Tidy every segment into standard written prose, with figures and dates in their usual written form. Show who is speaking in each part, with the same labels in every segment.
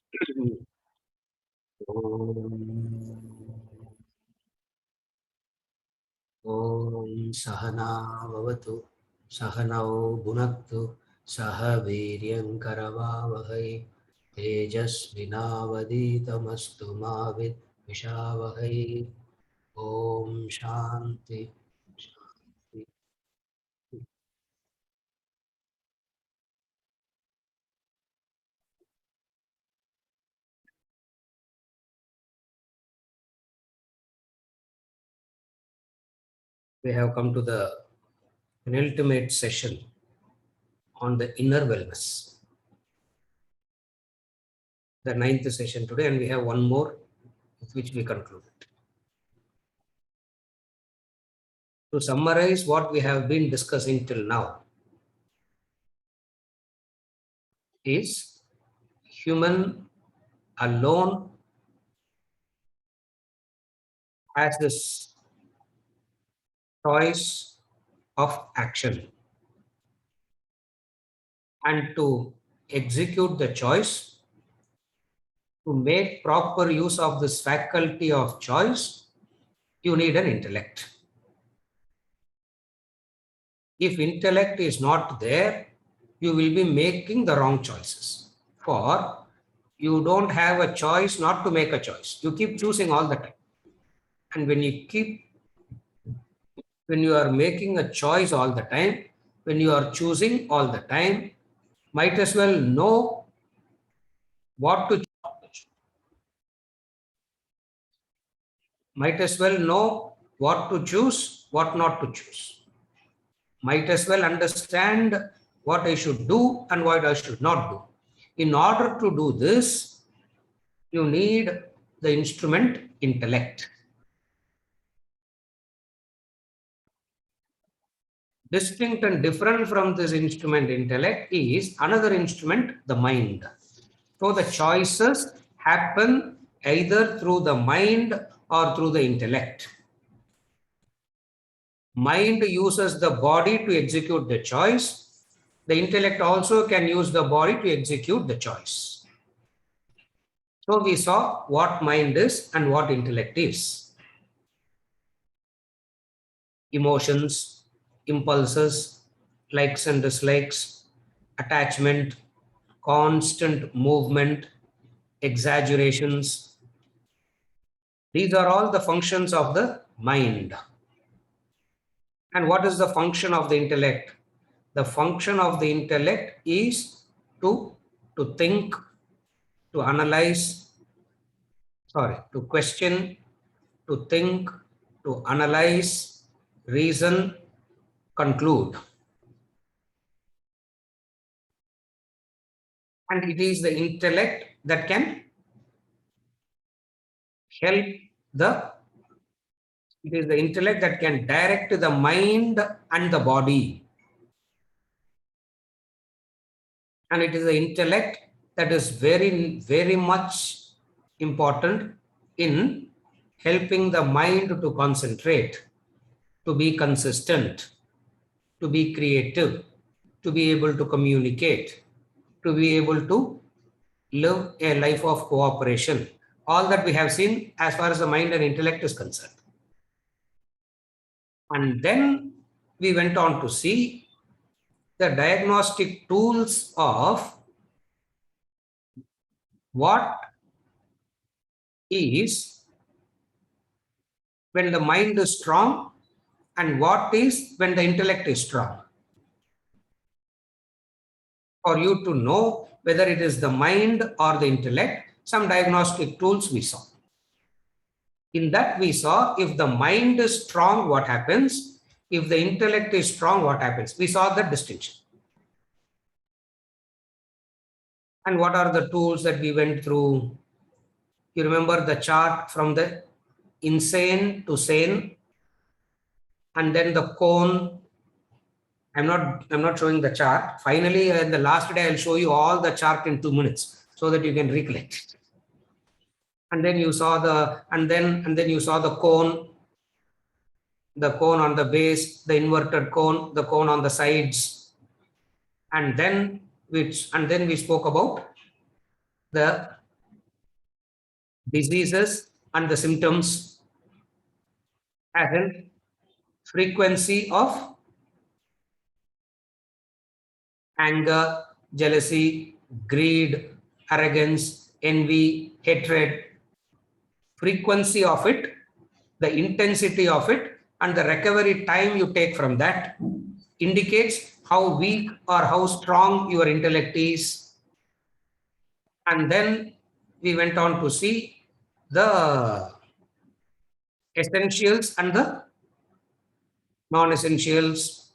Speaker 1: Om Sahana Vavatu Sahanao Bhunaktu Saha Viryam Karavavahai Tejasvinavaditamastu Mavid Vishavahai. Om Shanti Shanti. We have come to the penultimate session on the inner wellness, the ninth session today, and we have one more with which we conclude. To summarize what we have been discussing till now is human alone has this choice of action, and to execute the choice, to make proper use of this faculty of choice, you need an intellect. If intellect is not there, you will be making the wrong choices. For you don't have a choice not to make a choice. You keep choosing all the time. And when you are making a choice all the time, when you are choosing all the time, might as well know what to might as well know what to choose, what not to choose. Might as well understand what I should do and what I should not do. In order to do this, you need the instrument intellect. Distinct and different from this instrument intellect is another instrument, the mind. So the choices happen either through the mind or through the intellect. Mind uses the body to execute the choice. The intellect also can use the body to execute the choice. So we saw what mind is and what intellect is. Emotions, impulses, likes and dislikes, attachment, constant movement, exaggerations. These are all the functions of the mind. And what is the function of the intellect? The function of the intellect is to think, to analyze, to question, to think, to analyze, reason, conclude. And it is the intellect that can help the, it is the intellect that can direct the mind and the body. And it is the intellect that is very, very much important in helping the mind to concentrate, to be consistent, to be creative, to be able to communicate, to be able to live a life of cooperation. All that we have seen as far as the mind and intellect is concerned. And then we went on to see the diagnostic tools of what is when the mind is strong and what is when the intellect is strong. For you to know whether it is the mind or the intellect, some diagnostic tools we saw. In that we saw if the mind is strong, what happens? If the intellect is strong, what happens? We saw the distinction. And what are the tools that we went through? You remember the chart from the insane to sane, and then the cone. I'm not showing the chart. Finally, in the last day, I'll show you all the chart in 2 minutes so that you can recollect. And then you saw the, and then you saw the cone on the base, the inverted cone, the cone on the sides. And then we spoke about the diseases and the symptoms, as in frequency of anger, jealousy, greed, arrogance, envy, hatred, frequency of it, the intensity of it, and the recovery time you take from that indicates how weak or how strong your intellect is. And then we went on to see the essentials and the non-essentials.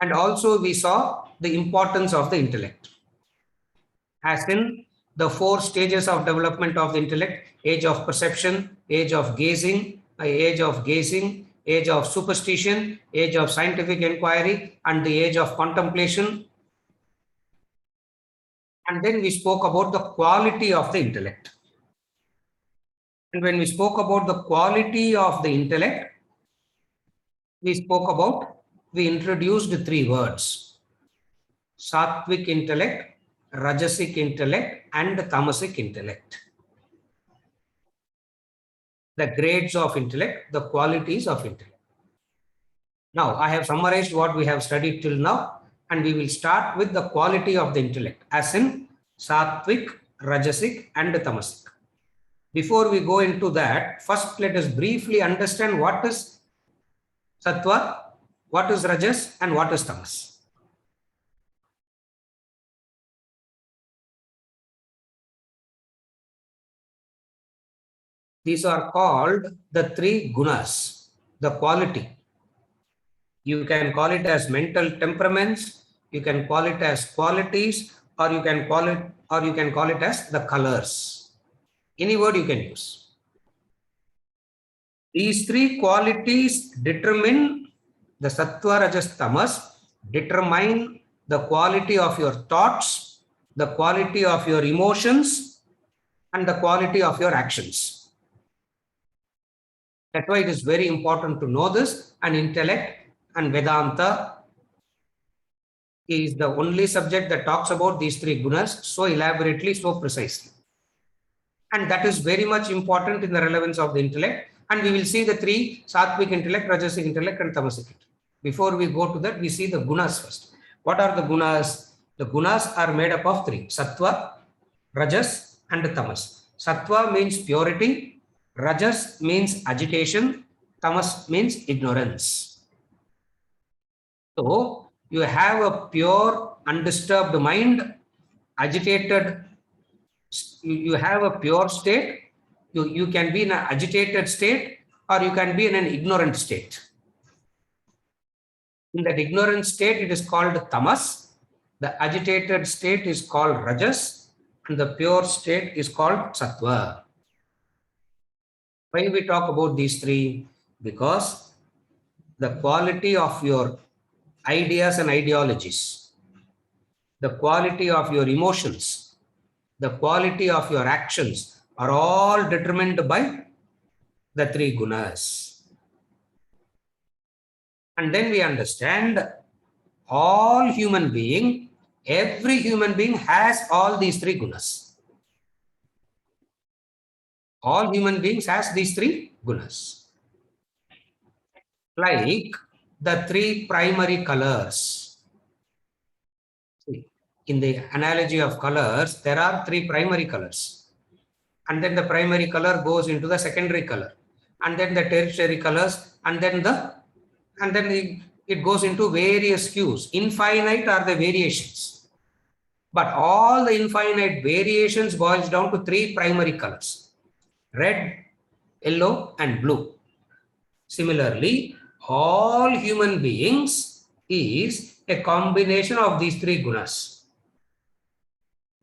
Speaker 1: And also we saw the importance of the intellect, as in the 4 stages of development of the intellect: age of perception, age of gazing, age of superstition, age of scientific inquiry, and the age of contemplation. And then we spoke about the quality of the intellect. And when we spoke about the quality of the intellect, we introduced 3 words: sattvic intellect, rajasic intellect, and tamasic intellect. The grades of intellect, the qualities of intellect. Now, I have summarized what we have studied till now, and we will start with the quality of the intellect, as in sattvic, rajasic, and tamasic. Before we go into that, first let us briefly understand what is sattva, what is rajas, and what is tamas. These are called the 3 gunas, the quality. You can call it as mental temperaments, you can call it as qualities, or you can call it as the colors. Any word you can use. These 3 qualities determine the sattva, rajas, tamas, determine the quality of your thoughts, the quality of your emotions, and the quality of your actions. That's why it is very important to know this. And intellect and Vedanta is the only subject that talks about these 3 gunas so elaborately, so precisely. And that is very much important in the relevance of the intellect. And we will see the 3: sattvic intellect, rajasic intellect, and tamasic intellect. Before we go to that, we see the gunas first. What are the gunas? The gunas are made up of 3: sattva, rajas, and tamas. Sattva means purity, rajas means agitation, tamas means ignorance. So you have a pure, undisturbed mind, agitated, you have a pure state, you can be in an agitated state, or you can be in an ignorant state. In that ignorant state, it is called tamas. The agitated state is called rajas, and the pure state is called sattva. Why we talk about these 3? Because the quality of your ideas and ideologies, the quality of your emotions, the quality of your actions are all determined by the 3 gunas. And then we understand all human being, every human being has all these 3 gunas. All human beings has these 3 gunas. Like the 3 primary colors. In the analogy of colors, there are 3 primary colors. And then the primary color goes into the secondary color. And then the tertiary colors, and then it goes into various hues. Infinite are the variations. But all the infinite variations boils down to 3 primary colors: red, yellow, and blue. Similarly, all human beings is a combination of these 3 gunas.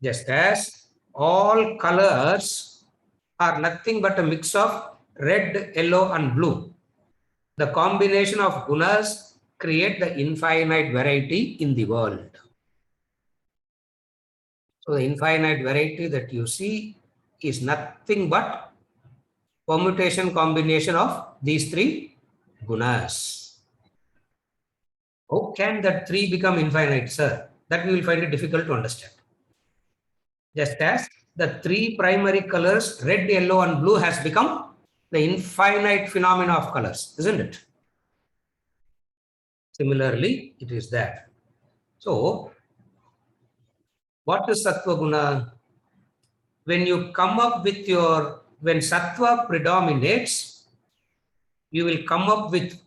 Speaker 1: Just as all colors are nothing but a mix of red, yellow, and blue. The combination of gunas create the infinite variety in the world. So the infinite variety that you see is nothing but permutation combination of these 3 gunas. How can that 3 become infinite, sir? That we will find it difficult to understand. Just as the three primary colors, red, yellow, and blue, has become the infinite phenomena of colors, isn't it? Similarly, it is that. So, what is Sattva Guna? When you come up with when Sattva predominates, you will come up with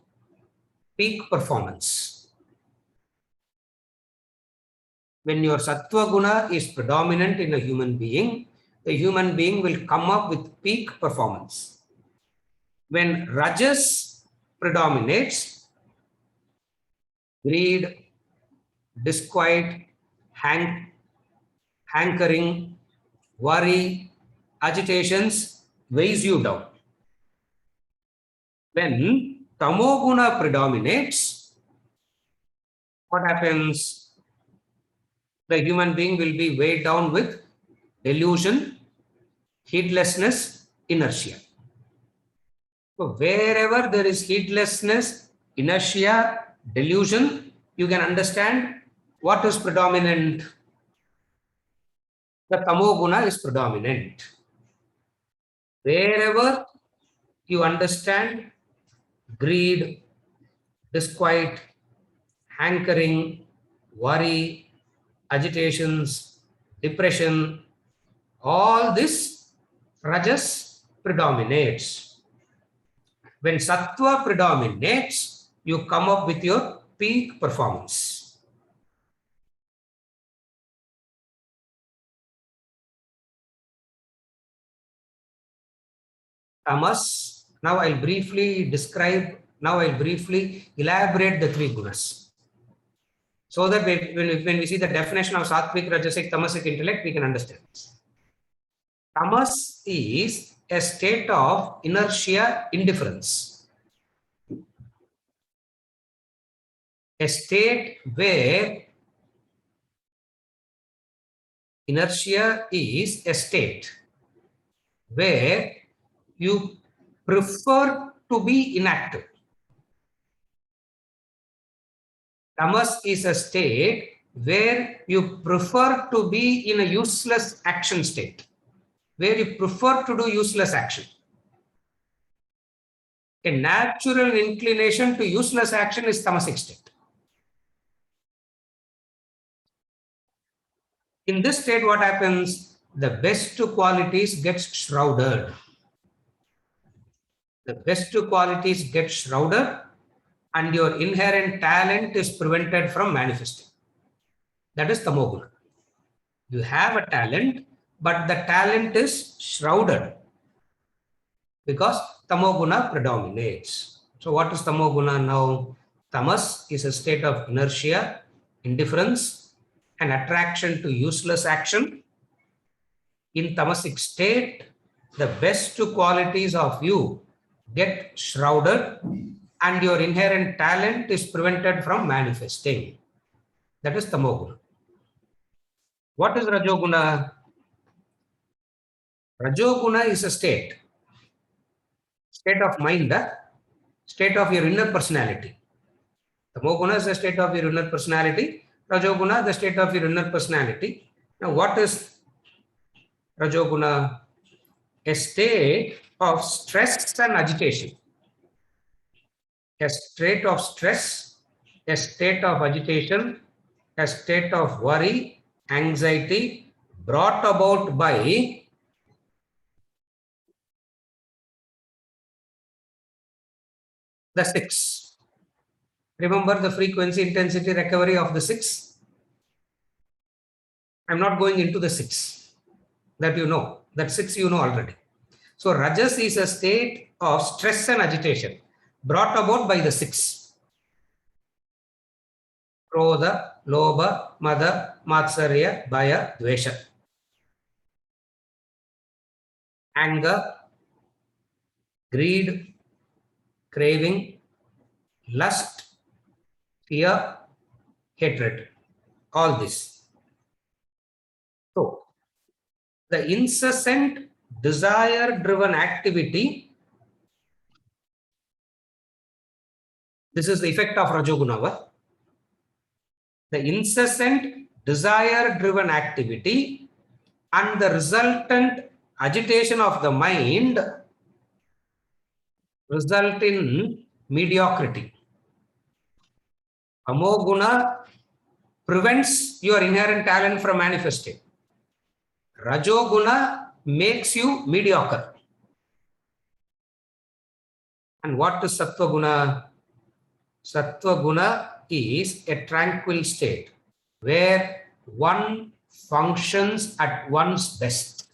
Speaker 1: peak performance. When your Sattva Guna is predominant in a human being, the human being will come up with peak performance. When Rajas predominates, greed, disquiet, hankering, worry, agitations weighs you down. When Tamoguna predominates, what happens? The human being will be weighed down with delusion, heedlessness, inertia. So wherever there is heedlessness, inertia, delusion, you can understand what is predominant. The Tamoguna is predominant. Wherever you understand greed, disquiet, hankering, worry, agitations, depression, all this Rajas predominates. When Sattva predominates, you come up with your peak performance. Tamas, now I'll briefly elaborate the three gunas. So that when we see the definition of Sattvic, Rajasic, Tamasic intellect, we can understand this. Tamas is a state of inertia, indifference. A state where inertia is a state where you prefer to be inactive. Tamas is a state where you prefer to be in a useless action state, where you prefer to do useless action. A natural inclination to useless action is tamasic state. In this state, what happens? The best qualities get shrouded. The best qualities get shrouded and your inherent talent is prevented from manifesting. That is Tamoguna. You have a talent, but the talent is shrouded because Tamoguna predominates. So what is Tamoguna now? Tamas is a state of inertia, indifference, and attraction to useless action. In tamasic state, the best qualities of you get shrouded and your inherent talent is prevented from manifesting. That is Tamoguna. What is Rajoguna? Rajoguna is a state of mind, state of your inner personality. Tamoguna is the state of your inner personality. Rajoguna, the state of your inner personality. Now, what is Rajoguna? A state of stress and agitation. A state of stress, a state of agitation, a state of worry, anxiety brought about by the six. Remember the frequency, intensity, recovery of the six? I'm not going into the six. That you know. That six you know already. So Rajas is a state of stress and agitation brought about by the six. Krodha, Lobha, Mada, Matsarya, Bhaya, Dvesha. Anger, greed, craving, lust, fear, hatred. All this. So, the incessant desire-driven activity, this is the effect of Rajoguna. The incessant desire-driven activity and the resultant agitation of the mind result in mediocrity. Tamoguna prevents your inherent talent from manifesting. Rajoguna makes you mediocre. And what is Sattva Guna? Sattva Guna is a tranquil state where one functions at one's best.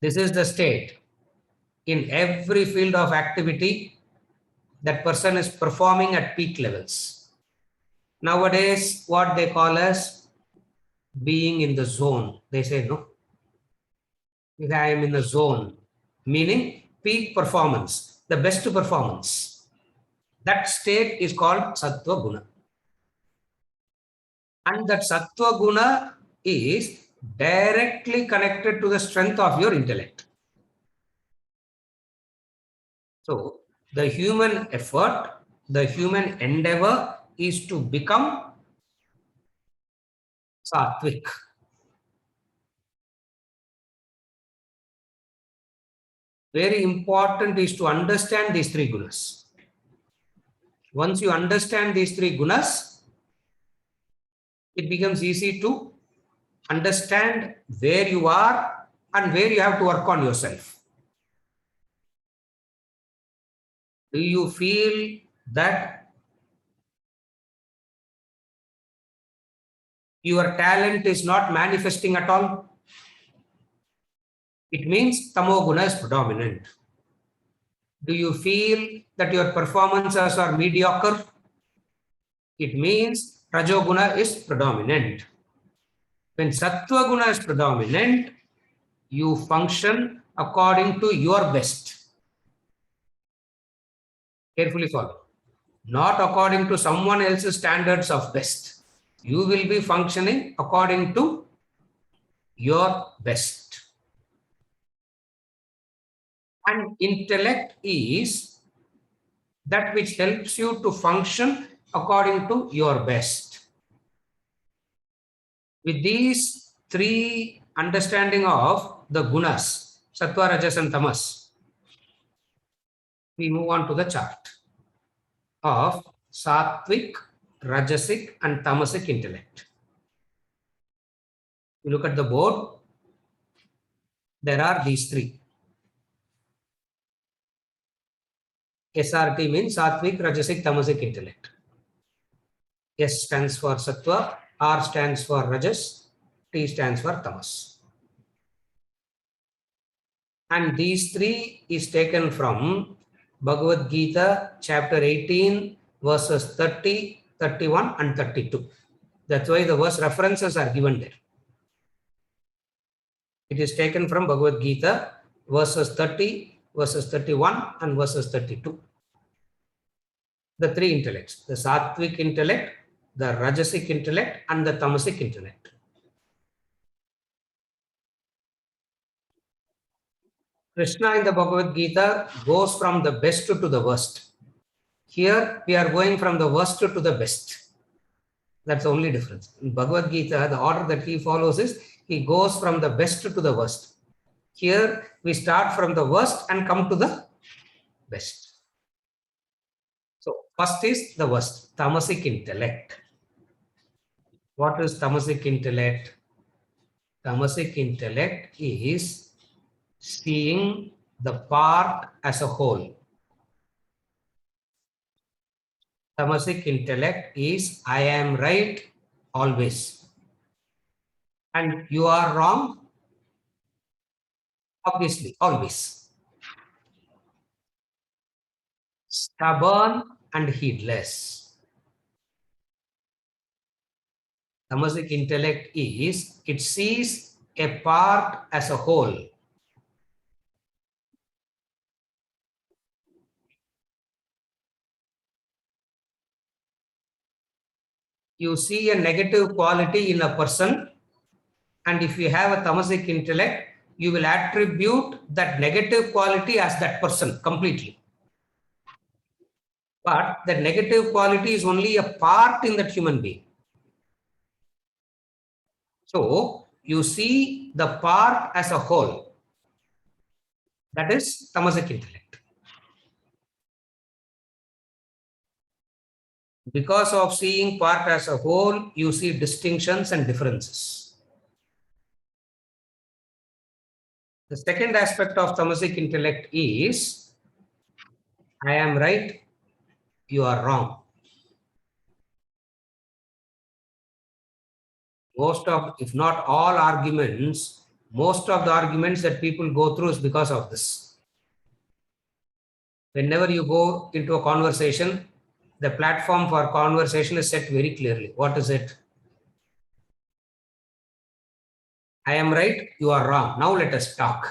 Speaker 1: This is the state. In every field of activity, that person is performing at peak levels. Nowadays, what they call as being in the zone. They say, no, I am in the zone, meaning peak performance, the best performance. That state is called Sattva Guna. And that Sattva Guna is directly connected to the strength of your intellect. So, the human effort, the human endeavor is to become Sattvic. Very important is to understand these three gunas. Once you understand these three gunas, it becomes easy to understand where you are and where you have to work on yourself. Do you feel that your talent is not manifesting at all? It means Tamoguna is predominant. Do you feel that your performances are mediocre? It means Rajoguna is predominant. When Sattva Guna is predominant, you function according to your best. Carefully follow. Not according to someone else's standards of best. You will be functioning according to your best. And intellect is that which helps you to function according to your best. With these three understanding of the gunas, Sattva, Rajas and Tamas, we move on to the chart of Sattvic, Rajasic and Tamasic intellect. You look at the board, there are these three. SRT means Sattvic, Rajasic, Tamasic intellect. S stands for Sattva, R stands for Rajas, T stands for Tamas. And these three is taken from Bhagavad Gita chapter 18 verses 30, 31 and 32. That's why the verse references are given there. It is taken from Bhagavad Gita verses 30, verses 31 and verses 32. The three intellects, the Sattvic intellect, the Rajasic intellect and the Tamasic intellect. Krishna in the Bhagavad Gita goes from the best to the worst. Here we are going from the worst to the best. That's the only difference. In Bhagavad Gita, the order that he follows is he goes from the best to the worst. Here we start from the worst and come to the best. So first is the worst, Tamasic intellect. What is Tamasic intellect? Tamasic intellect is seeing the part as a whole. Tamasic intellect is I am right always and you are wrong, obviously, always. Stubborn and heedless. Tamasic intellect is it sees a part as a whole. You see a negative quality in a person, and if you have a Tamasic intellect, you will attribute that negative quality as that person completely. But the negative quality is only a part in that human being. So you see the part as a whole. That is tamasic intellect. Because of seeing part as a whole, you see distinctions and differences. The second aspect of tamasic intellect is, I am right, you are wrong. Most of, if not all arguments, most of the arguments that people go through is because of this. Whenever you go into a conversation, the platform for conversation is set very clearly. What is it? I am right, you are wrong. Now let us talk.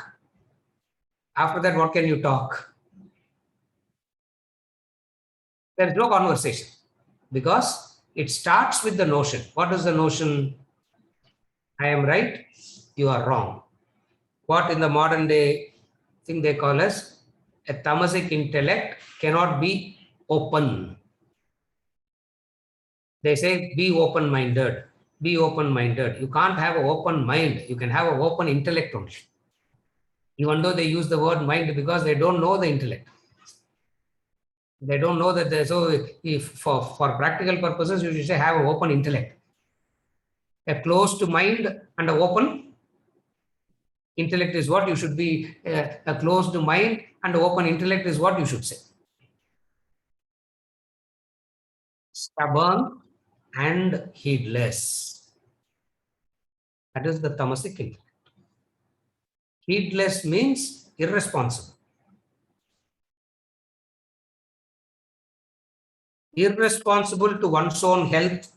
Speaker 1: After that, what can you talk? There is no conversation because it starts with the notion. What is the notion? I am right, you are wrong. What in the modern day thing they call as a tamasic intellect cannot be open. They say be open-minded. Be open-minded. You can't have an open mind. You can have an open intellect only. Even though they use the word mind because they don't know the intellect. They don't know that they, so if for practical purposes, you should say have an open intellect. A closed mind and an open intellect is what you should be. A closed mind and open intellect is what you should say. Stubborn and heedless. That is the tamasic intellect. Heedless means irresponsible. Irresponsible to one's own health,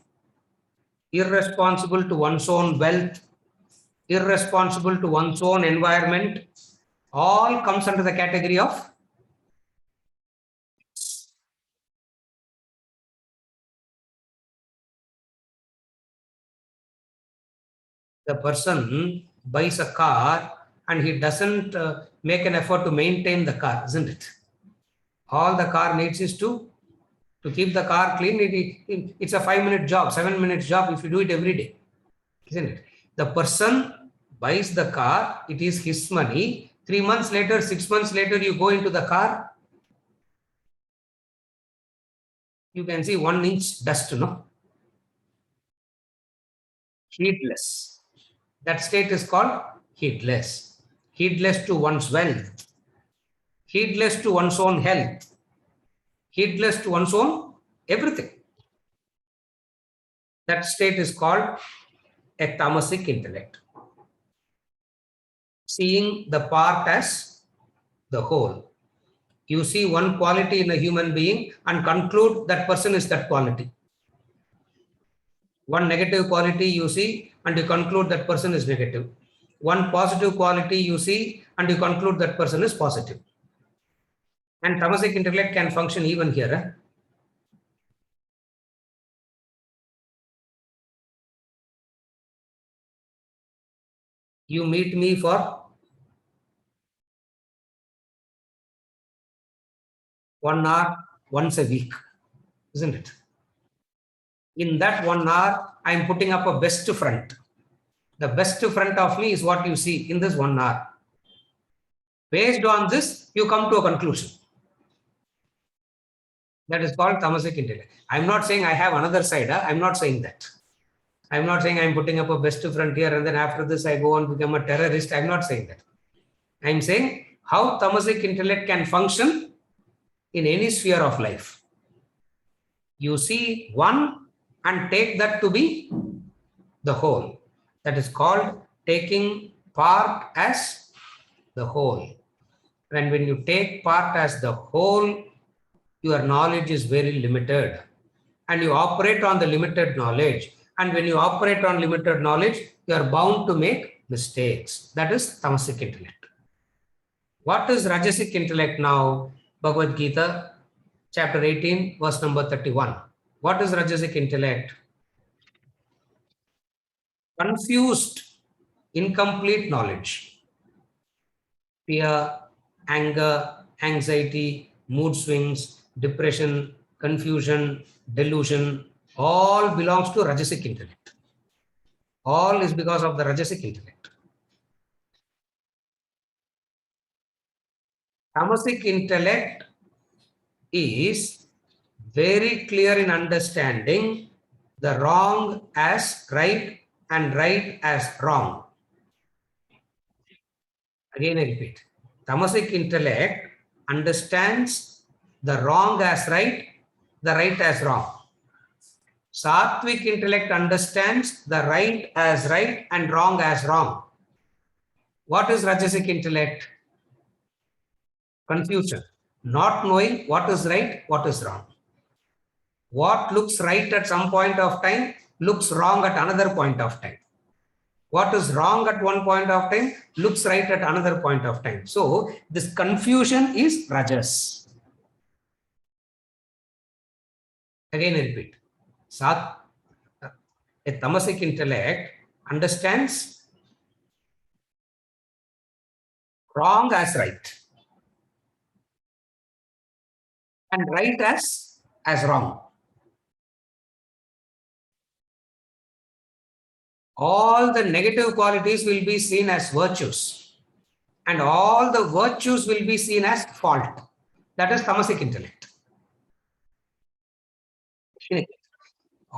Speaker 1: irresponsible to one's own wealth, irresponsible to one's own environment, all comes under the category of the person buys a car and he doesn't make an effort to maintain the car, isn't it? All the car needs is to keep the car clean. It's a 5-minute job, 7 minute job if you do it every day, isn't it? The person buys the car, it is his money. 3 months later, 6 months later, you go into the car, you can see 1 inch dust, no? Heedless. That state is called heedless. Heedless to one's wealth, heedless to one's own health, heedless to one's own everything. That state is called a tamasic intellect. Seeing the part as the whole. You see one quality in a human being and conclude that person is that quality. One negative quality you see and you conclude that person is negative. One positive quality you see and you conclude that person is positive. And tamasic intellect can function even here. You meet me for 1 hour once a week, isn't it? In that 1 hour, I am putting up a best front. The best front of me is what you see in this 1 hour. Based on this, you come to a conclusion. That is called tamasic intellect. I'm not saying I have another side. I'm not saying that. I'm not saying I'm putting up a best front here and then after this I go and become a terrorist. I'm not saying that. I'm saying how tamasic intellect can function in any sphere of life. You see one and take that to be the whole. That is called taking part as the whole. And when you take part as the whole, your knowledge is very limited. And you operate on the limited knowledge. And when you operate on limited knowledge, you are bound to make mistakes. That is tamasic intellect. What is rajasic intellect now? Bhagavad Gita, chapter 18, verse number 31. What is rajasic intellect? Confused, incomplete knowledge. Fear, anger, anxiety, mood swings, depression, confusion, delusion, all belongs to rajasic intellect. All is because of the Rajasic intellect. Tamasic intellect is very clear in understanding the wrong as right and right as wrong. Again, I repeat. Tamasic intellect understands the wrong as right, the right as wrong. Sattvic intellect understands the right as right and wrong as wrong. What is Rajasic intellect? Confusion. Not knowing what is right, what is wrong. What looks right at some point of time looks wrong at another point of time. What is wrong at one point of time looks right at another point of time. So this confusion is Rajas. Again, I repeat. A tamasic intellect understands wrong as right and right as wrong. All the negative qualities will be seen as virtues and all the virtues will be seen as fault. That is tamasic intellect.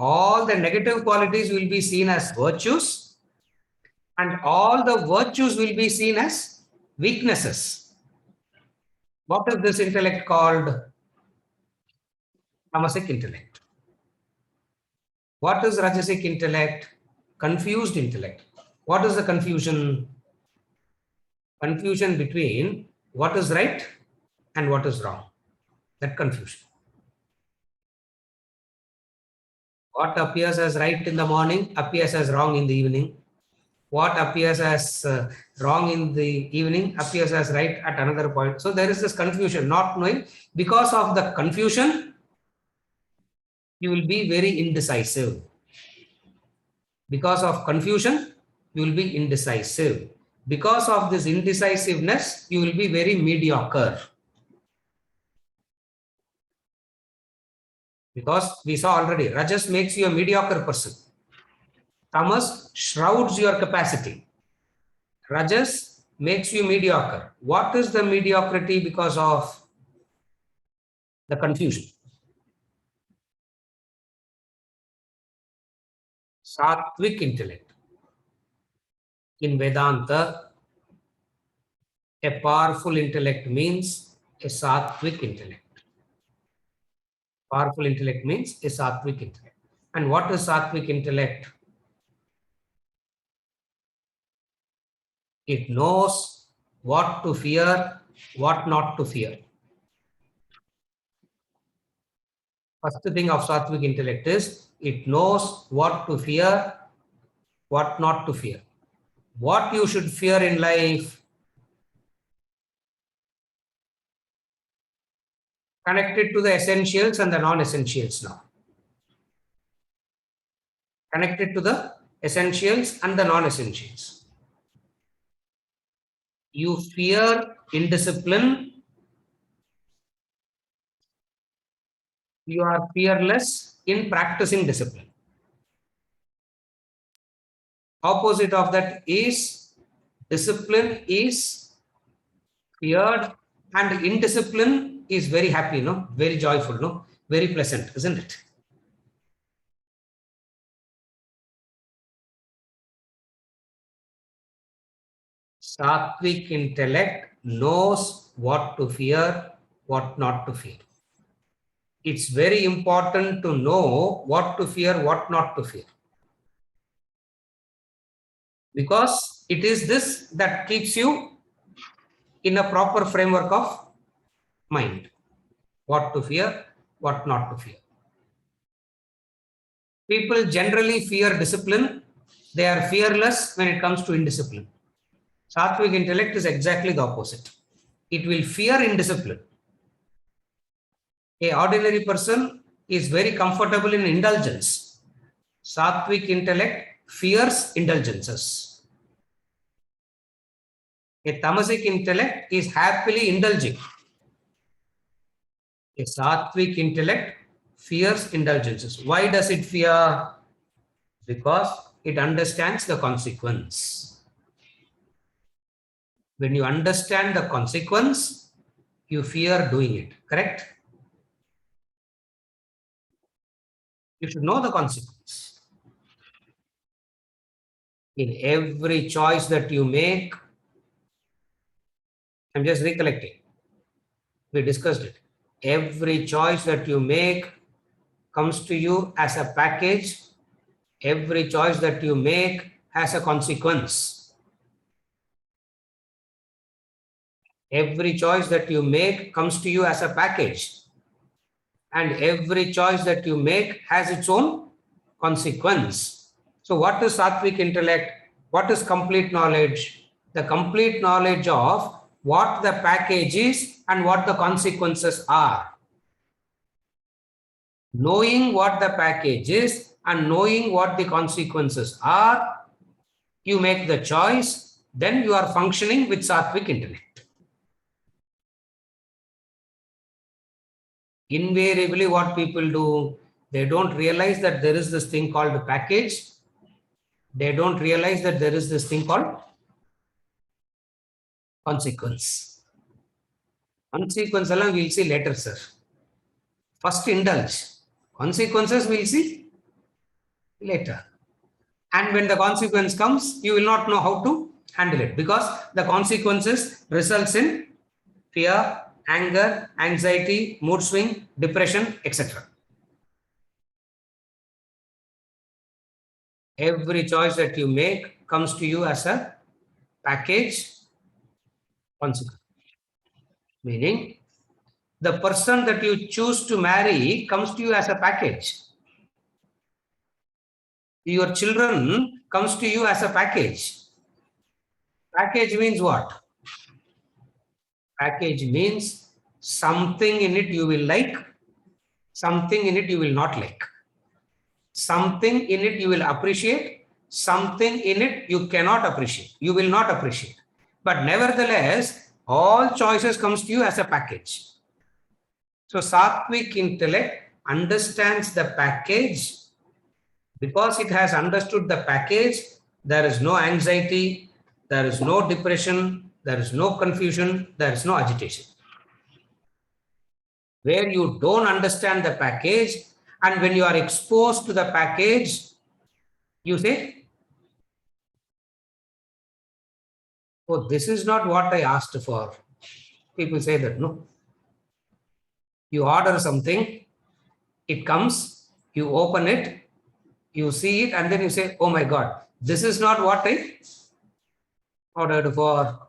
Speaker 1: All the negative qualities will be seen as virtues and all the virtues will be seen as weaknesses. What is this intellect called? Tamasic intellect. What is Rajasic intellect? Confused intellect. What is the confusion? Confusion between what is right and what is wrong. That confusion. What appears as right in the morning appears as wrong in the evening. What appears as wrong in the evening appears as right at another point. So there is this confusion, not knowing. Because of the confusion, you will be very indecisive. Because of confusion, you will be indecisive. Because of this indecisiveness, you will be very mediocre. Because we saw already, Rajas makes you a mediocre person. Tamas shrouds your capacity. Rajas makes you mediocre. What is the mediocrity? Because of the confusion. Sattvic intellect. In Vedanta, a powerful intellect means a sattvic intellect. Powerful intellect means a sattvic intellect. And what is sattvic intellect? It knows what to fear, what not to fear. First thing of sattvic intellect is it knows what to fear, what not to fear. What you should fear in life, connected to the essentials and the non-essentials now. Connected to the essentials and the non-essentials. You fear indiscipline. You are fearless in practicing discipline. Opposite of that is discipline is feared and indiscipline is very happy, no? Very joyful, no? Very pleasant, isn't it? Sattvic intellect knows what to fear, what not to fear. It's very important to know what to fear, what not to fear. Because it is this that keeps you in a proper framework of mind. What to fear, what not to fear. People generally fear discipline. They are fearless when it comes to indiscipline. Sattvic intellect is exactly the opposite. It will fear indiscipline. A ordinary person is very comfortable in indulgence. Sattvic intellect fears indulgences. A tamasic intellect is happily indulging. A sattvic intellect fears indulgences. Why does it fear? Because it understands the consequence. When you understand the consequence, you fear doing it, correct? You should know the consequence. In every choice that you make, I'm just recollecting, we discussed it. Every choice that you make comes to you as a package. Every choice that you make has a consequence. Every choice that you make comes to you as a package. And every choice that you make has its own consequence. So what is Sattvic intellect? What is complete knowledge? The complete knowledge of what the package is and what the consequences are. Knowing what the package is and knowing what the consequences are, you make the choice, then you are functioning with Sattvic intellect. Invariably, what people do, they don't realize that there is this thing called a package. They don't realize that there is this thing called consequence. Consequence alone we'll see later, sir. First indulge. Consequences we'll see later. And when the consequence comes, you will not know how to handle it because the consequences results in fear, anger, anxiety, mood swing, depression, etc. Every choice that you make comes to you as a package consequence. Meaning, the person that you choose to marry comes to you as a package. Your children comes to you as a package. Package means what? Package means something in it you will like, something in it you will not like. Something in it you will appreciate, something in it you cannot appreciate, you will not appreciate. But nevertheless, all choices comes to you as a package. So Sattvic intellect understands the package. Because it has understood the package, there is no anxiety, there is no depression, there is no confusion, there is no agitation. Where you don't understand the package, and when you are exposed to the package, you say, oh, this is not what I asked for. People say that, no. You order something, it comes, you open it, you see it, and then you say, oh my God, this is not what I ordered for.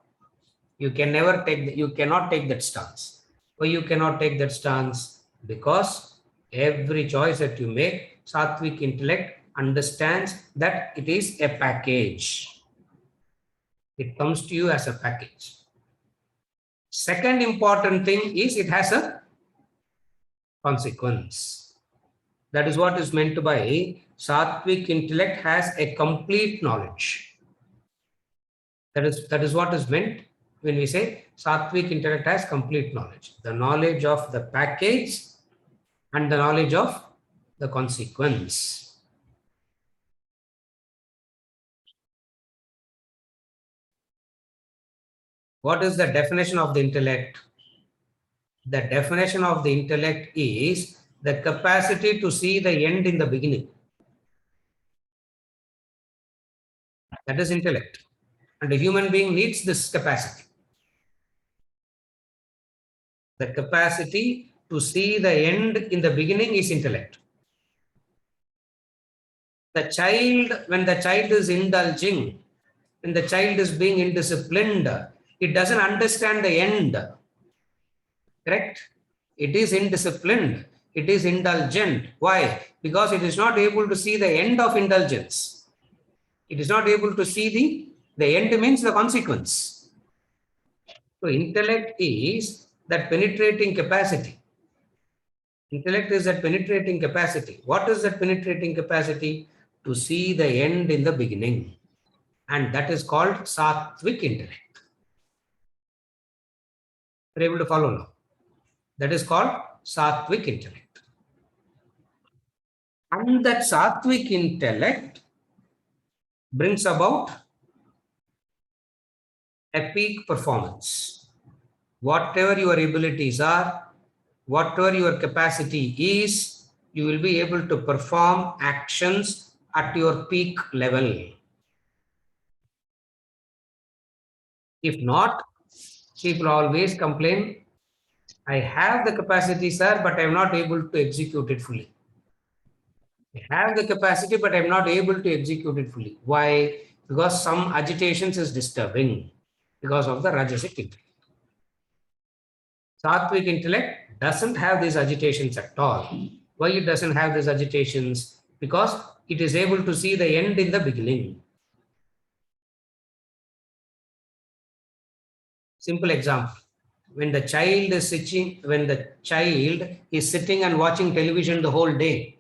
Speaker 1: You can never take, you cannot take that stance. Why you cannot take that stance? Because every choice that you make, Sattvic intellect understands that it is a package. It comes to you as a package. Second important thing is it has a consequence. That is what is meant by Sattvic intellect has a complete knowledge. That is what is meant when we say Sattvic intellect has complete knowledge. The knowledge of the package and the knowledge of the consequence. What is the definition of the intellect? The definition of the intellect is the capacity to see the end in the beginning. That is intellect. And a human being needs this capacity. The capacity to see the end in the beginning is intellect. The child, when the child is indulging, when the child is being indisciplined, it doesn't understand the end. Correct? It is indisciplined. It is indulgent. Why? Because it is not able to see the end of indulgence. It is not able to see the end means the consequence. So intellect is that penetrating capacity. Intellect is that penetrating capacity. What is that penetrating capacity? To see the end in the beginning. And that is called Sattvic intellect. You're able to follow now. That is called Sattvic intellect. And that Sattvic intellect brings about a peak performance. Whatever your abilities are, whatever your capacity is, you will be able to perform actions at your peak level. If not, people always complain, I have the capacity, sir, but I am not able to execute it fully. I have the capacity, but I am not able to execute it fully. Why? Because some agitations is disturbing because of the Rajasic intellect. Sattvic intellect doesn't have these agitations at all. Why it doesn't have these agitations? Because it is able to see the end in the beginning. Simple example. When the child is sitting and watching television the whole day,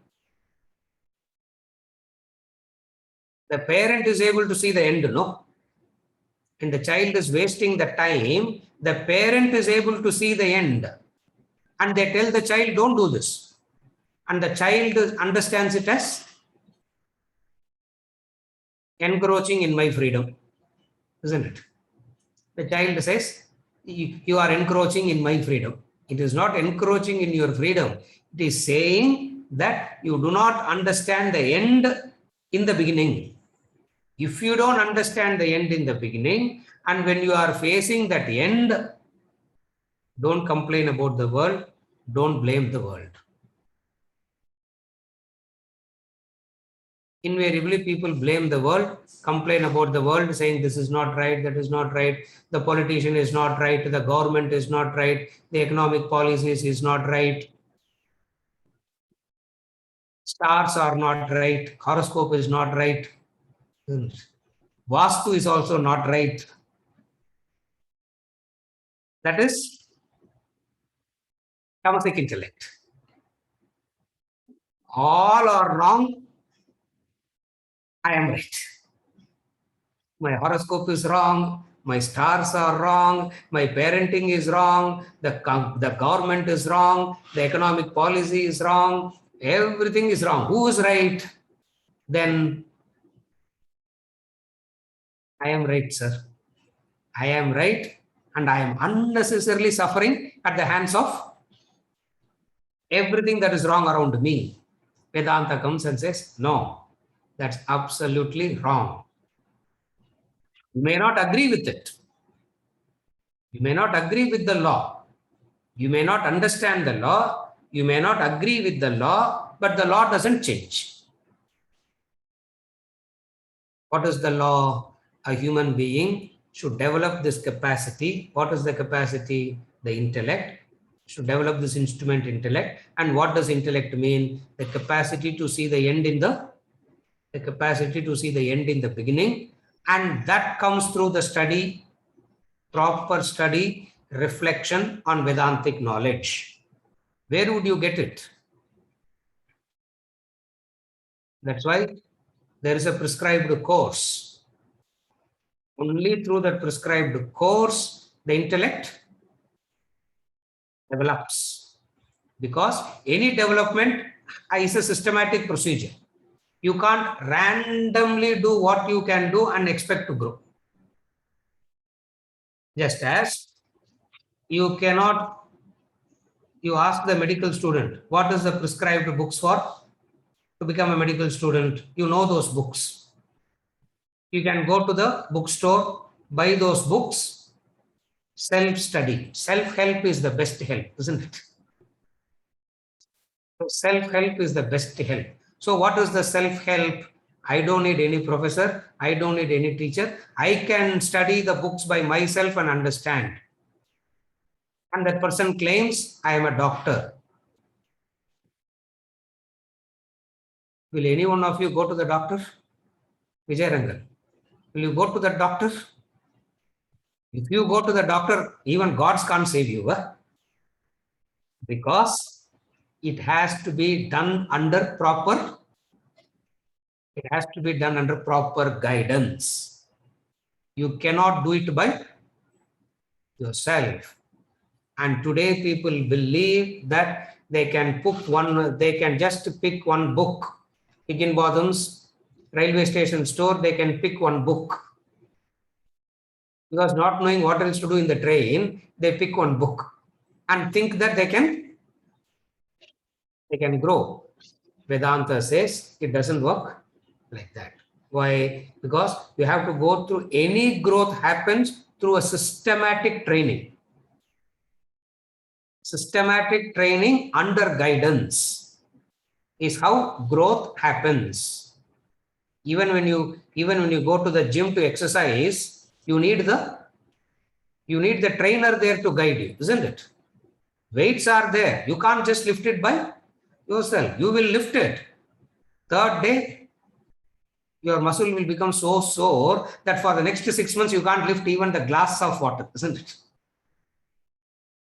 Speaker 1: the parent is able to see the end, no? And the child is wasting the time, the parent is able to see the end. And they tell the child, don't do this. And the child understands it as encroaching in my freedom, isn't it? The child says, you are encroaching in my freedom. It is not encroaching in your freedom. It is saying that you do not understand the end in the beginning. If you don't understand the end in the beginning, and when you are facing that end, don't complain about the world, don't blame the world. Invariably, people blame the world, complain about the world, saying this is not right, that is not right, the politician is not right, the government is not right, the economic policies is not right, stars are not right, horoscope is not right, Vastu is also not right. That is Tamasic intellect. All are wrong, I am right. My horoscope is wrong, my stars are wrong, my parenting is wrong, the government is wrong, the economic policy is wrong, everything is wrong. Who is right? Then I am right, sir. I am right, and I am unnecessarily suffering at the hands of everything that is wrong around me. Vedanta comes and says, no, that's absolutely wrong. You may not agree with it. You may not agree with the law. You may not understand the law. You may not agree with the law, but the law doesn't change. What is the law? A human being should develop this capacity. What is the capacity? The intellect. Should develop this instrument intellect. And what does intellect mean? The capacity to see the end in the capacity to see the end in the beginning. And that comes through the study, proper study, reflection on Vedantic knowledge. Where would you get it? That's why there is a prescribed course. Only through that prescribed course, the intellect develops. Because any development is a systematic procedure. You can't randomly do what you can do and expect to grow. Just as you cannot, you ask the medical student, what is the prescribed books for to become a medical student? You know those books. You can go to the bookstore, buy those books, self-study. Self-help is the best help, isn't it? So self-help is the best help. So what is the self-help? I don't need any professor. I don't need any teacher. I can study the books by myself and understand. And that person claims, I am a doctor. Will any one of you go to the doctor? Vijay Rangan. Will you go to the doctor? If you go to the doctor, even gods can't save you. Huh? Because it has to be done under proper, it has to be done under proper guidance. You cannot do it by yourself. And today people believe that they can just pick one book, Higginbotham's railway station store, they can pick one book. Because not knowing what else to do in the train, they pick one book and think that they can grow. Vedanta says it doesn't work like that. Why? Because you have to go through, any growth happens through a systematic training. Systematic training under guidance is how growth happens. Even when you go to the gym to exercise, you need the trainer there to guide you, isn't it? Weights are there. You can't just lift it by yourself. You will lift it. Third day, your muscle will become so sore that for the next 6 months, you can't lift even the glass of water, isn't it?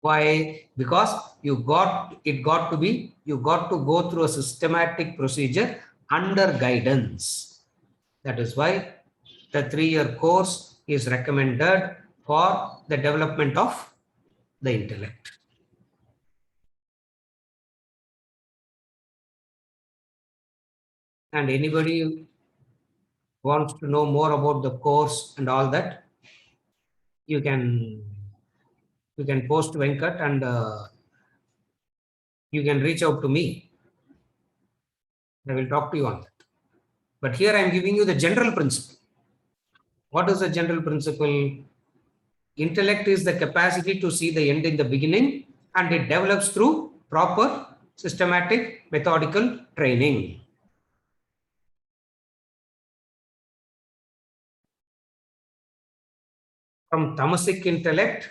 Speaker 1: Why? Because you got to go through a systematic procedure under guidance. That is why the 3-year course is recommended for the development of the intellect. And anybody wants to know more about the course and all that, you can post Venkat, and you can reach out to me. I will talk to you on that. But here I am giving you the general principle. What is the general principle? Intellect is the capacity to see the end in the beginning, and it develops through proper, systematic, methodical training. From tamasic intellect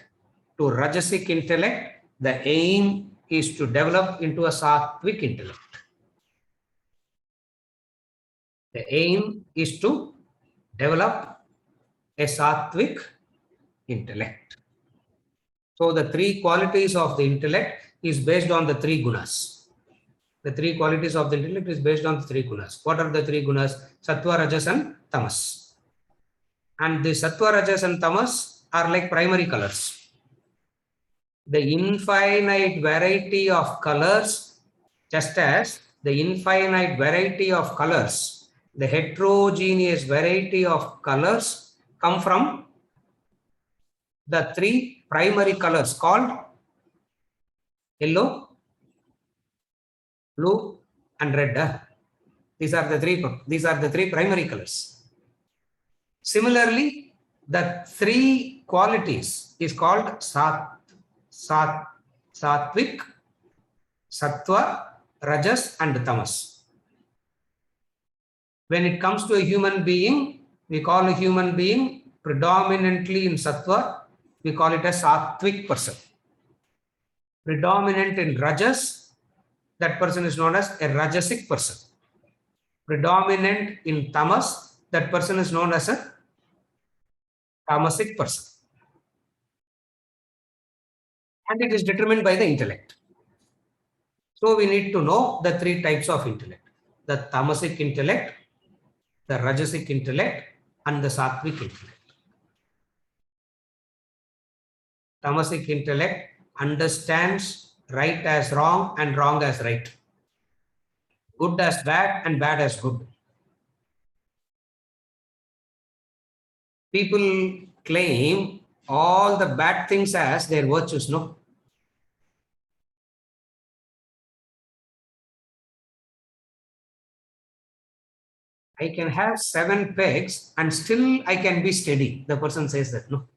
Speaker 1: to rajasic intellect, the aim is to develop into a sattvic intellect. The aim is to develop a sattvic intellect. So the 3 qualities of the intellect is based on the 3 gunas. The 3 qualities of the intellect is based on the 3 gunas. What are the 3 gunas? Sattva, Rajas and Tamas. And the Sattva, Rajas and Tamas are like primary colors. The infinite variety of colors, just as the infinite variety of colors, the heterogeneous variety of colors come from the 3 primary colors called yellow, blue and red. These are the 3 primary colors. Similarly, the 3 qualities is called sattvic, sattva, rajas and tamas. When it comes to a human being, we call a human being predominantly in sattva, we call it a sattvic person. Predominant in rajas, that person is known as a rajasic person. Predominant in tamas, that person is known as a tamasic person. And it is determined by the intellect. So we need to know the 3 types of intellect: the tamasic intellect, the rajasic intellect, and the sattvic intellect. Tamasic intellect understands right as wrong and wrong as right, good as bad and bad as good. People claim all the bad things as their virtues, no? I can have 7 pegs and still I can be steady. The person says that, no?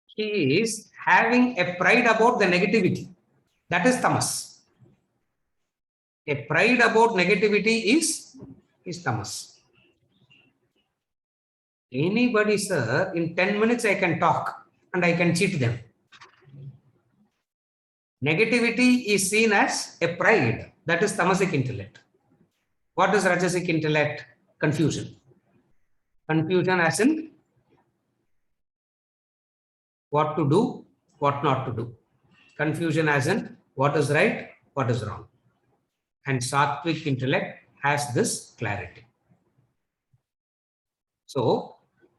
Speaker 1: He is having a pride about the negativity. That is tamas. A pride about negativity is tamas. Anybody, sir, in 10 minutes I can talk and I can cheat them. Negativity is seen as a pride. That is tamasic intellect. What is rajasic intellect? Confusion. Confusion as in what to do, what not to do. Confusion as in what is right, what is wrong. And sattvic intellect has this clarity. So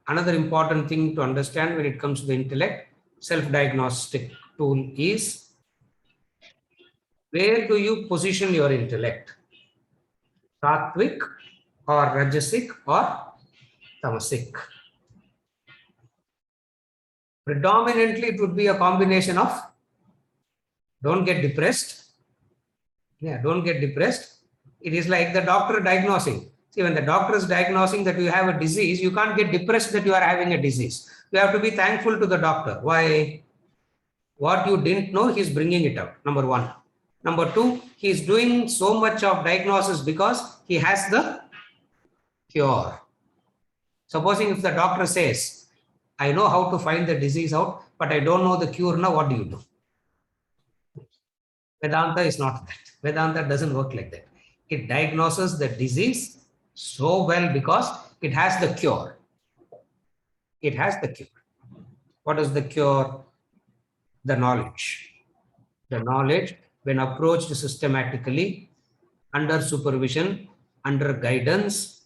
Speaker 1: another important thing to understand when it comes to the intellect, self-diagnostic tool is, where do you position your intellect? Sattvic or Rajasic or Tamasic. Predominantly, it would be a combination of, don't get depressed. Yeah, don't get depressed. It is like the doctor diagnosing. See, when the doctor is diagnosing that you have a disease, you can't get depressed that you are having a disease. You have to be thankful to the doctor. Why? What you didn't know, he's bringing it out. Number one. Number two, he's doing so much of diagnosis because he has the cure. Supposing if the doctor says, I know how to find the disease out, but I don't know the cure now, what do you do? Vedanta is not that. Vedanta doesn't work like that. It diagnoses the disease so well because it has the cure. It has the cure. What is the cure? The knowledge. The knowledge, when approached systematically, under supervision, under guidance,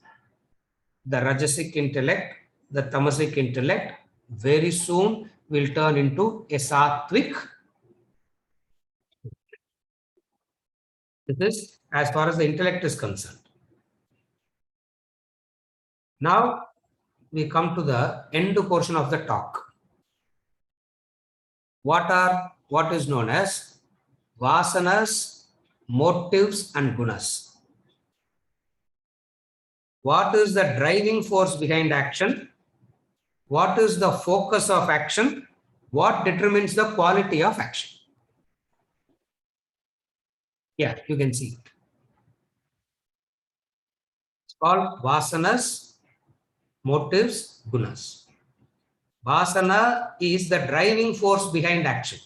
Speaker 1: the Rajasic intellect, the Tamasic intellect, very soon will turn into a Sattvic. This is as far as the intellect is concerned. Now we come to the end portion of the talk. What is known as vasanas, motives, and gunas? What is the driving force behind action? What is the focus of action? What determines the quality of action? Yeah, you can see it. It's called vasanas, motives, gunas. Vasana is the driving force behind action.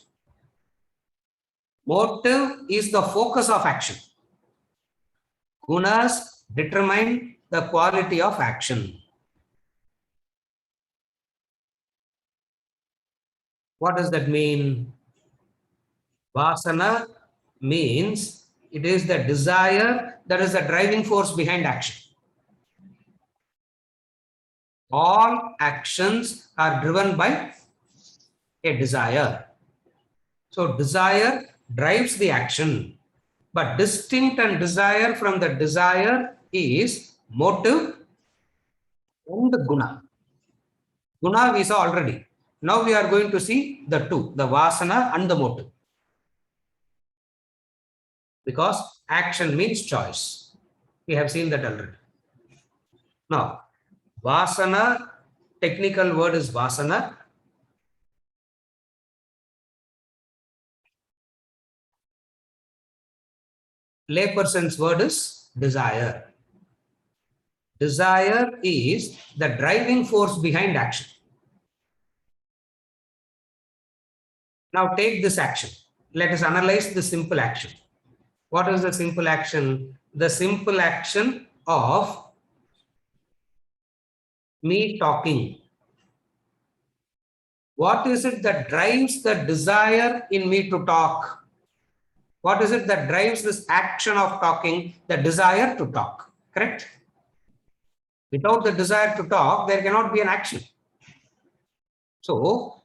Speaker 1: Motive is the focus of action. Gunas determine the quality of action. What does that mean? Vasana means it is the desire that is the driving force behind action. All actions are driven by a desire. So desire drives the action, but distinct and desire from the desire is motive and guna. Guna we saw already. Now we are going to see the two, the vasana and the motive. Because action means choice. We have seen that already. Now, vasana, technical word is vasana. Layperson's word is desire. Desire is the driving force behind action. Now take this action. Let us analyze the simple action. What is the simple action? The simple action of me talking. What is it that drives the desire in me to talk? What is it that drives this action of talking? The desire to talk, correct? Without the desire to talk, there cannot be an action. So,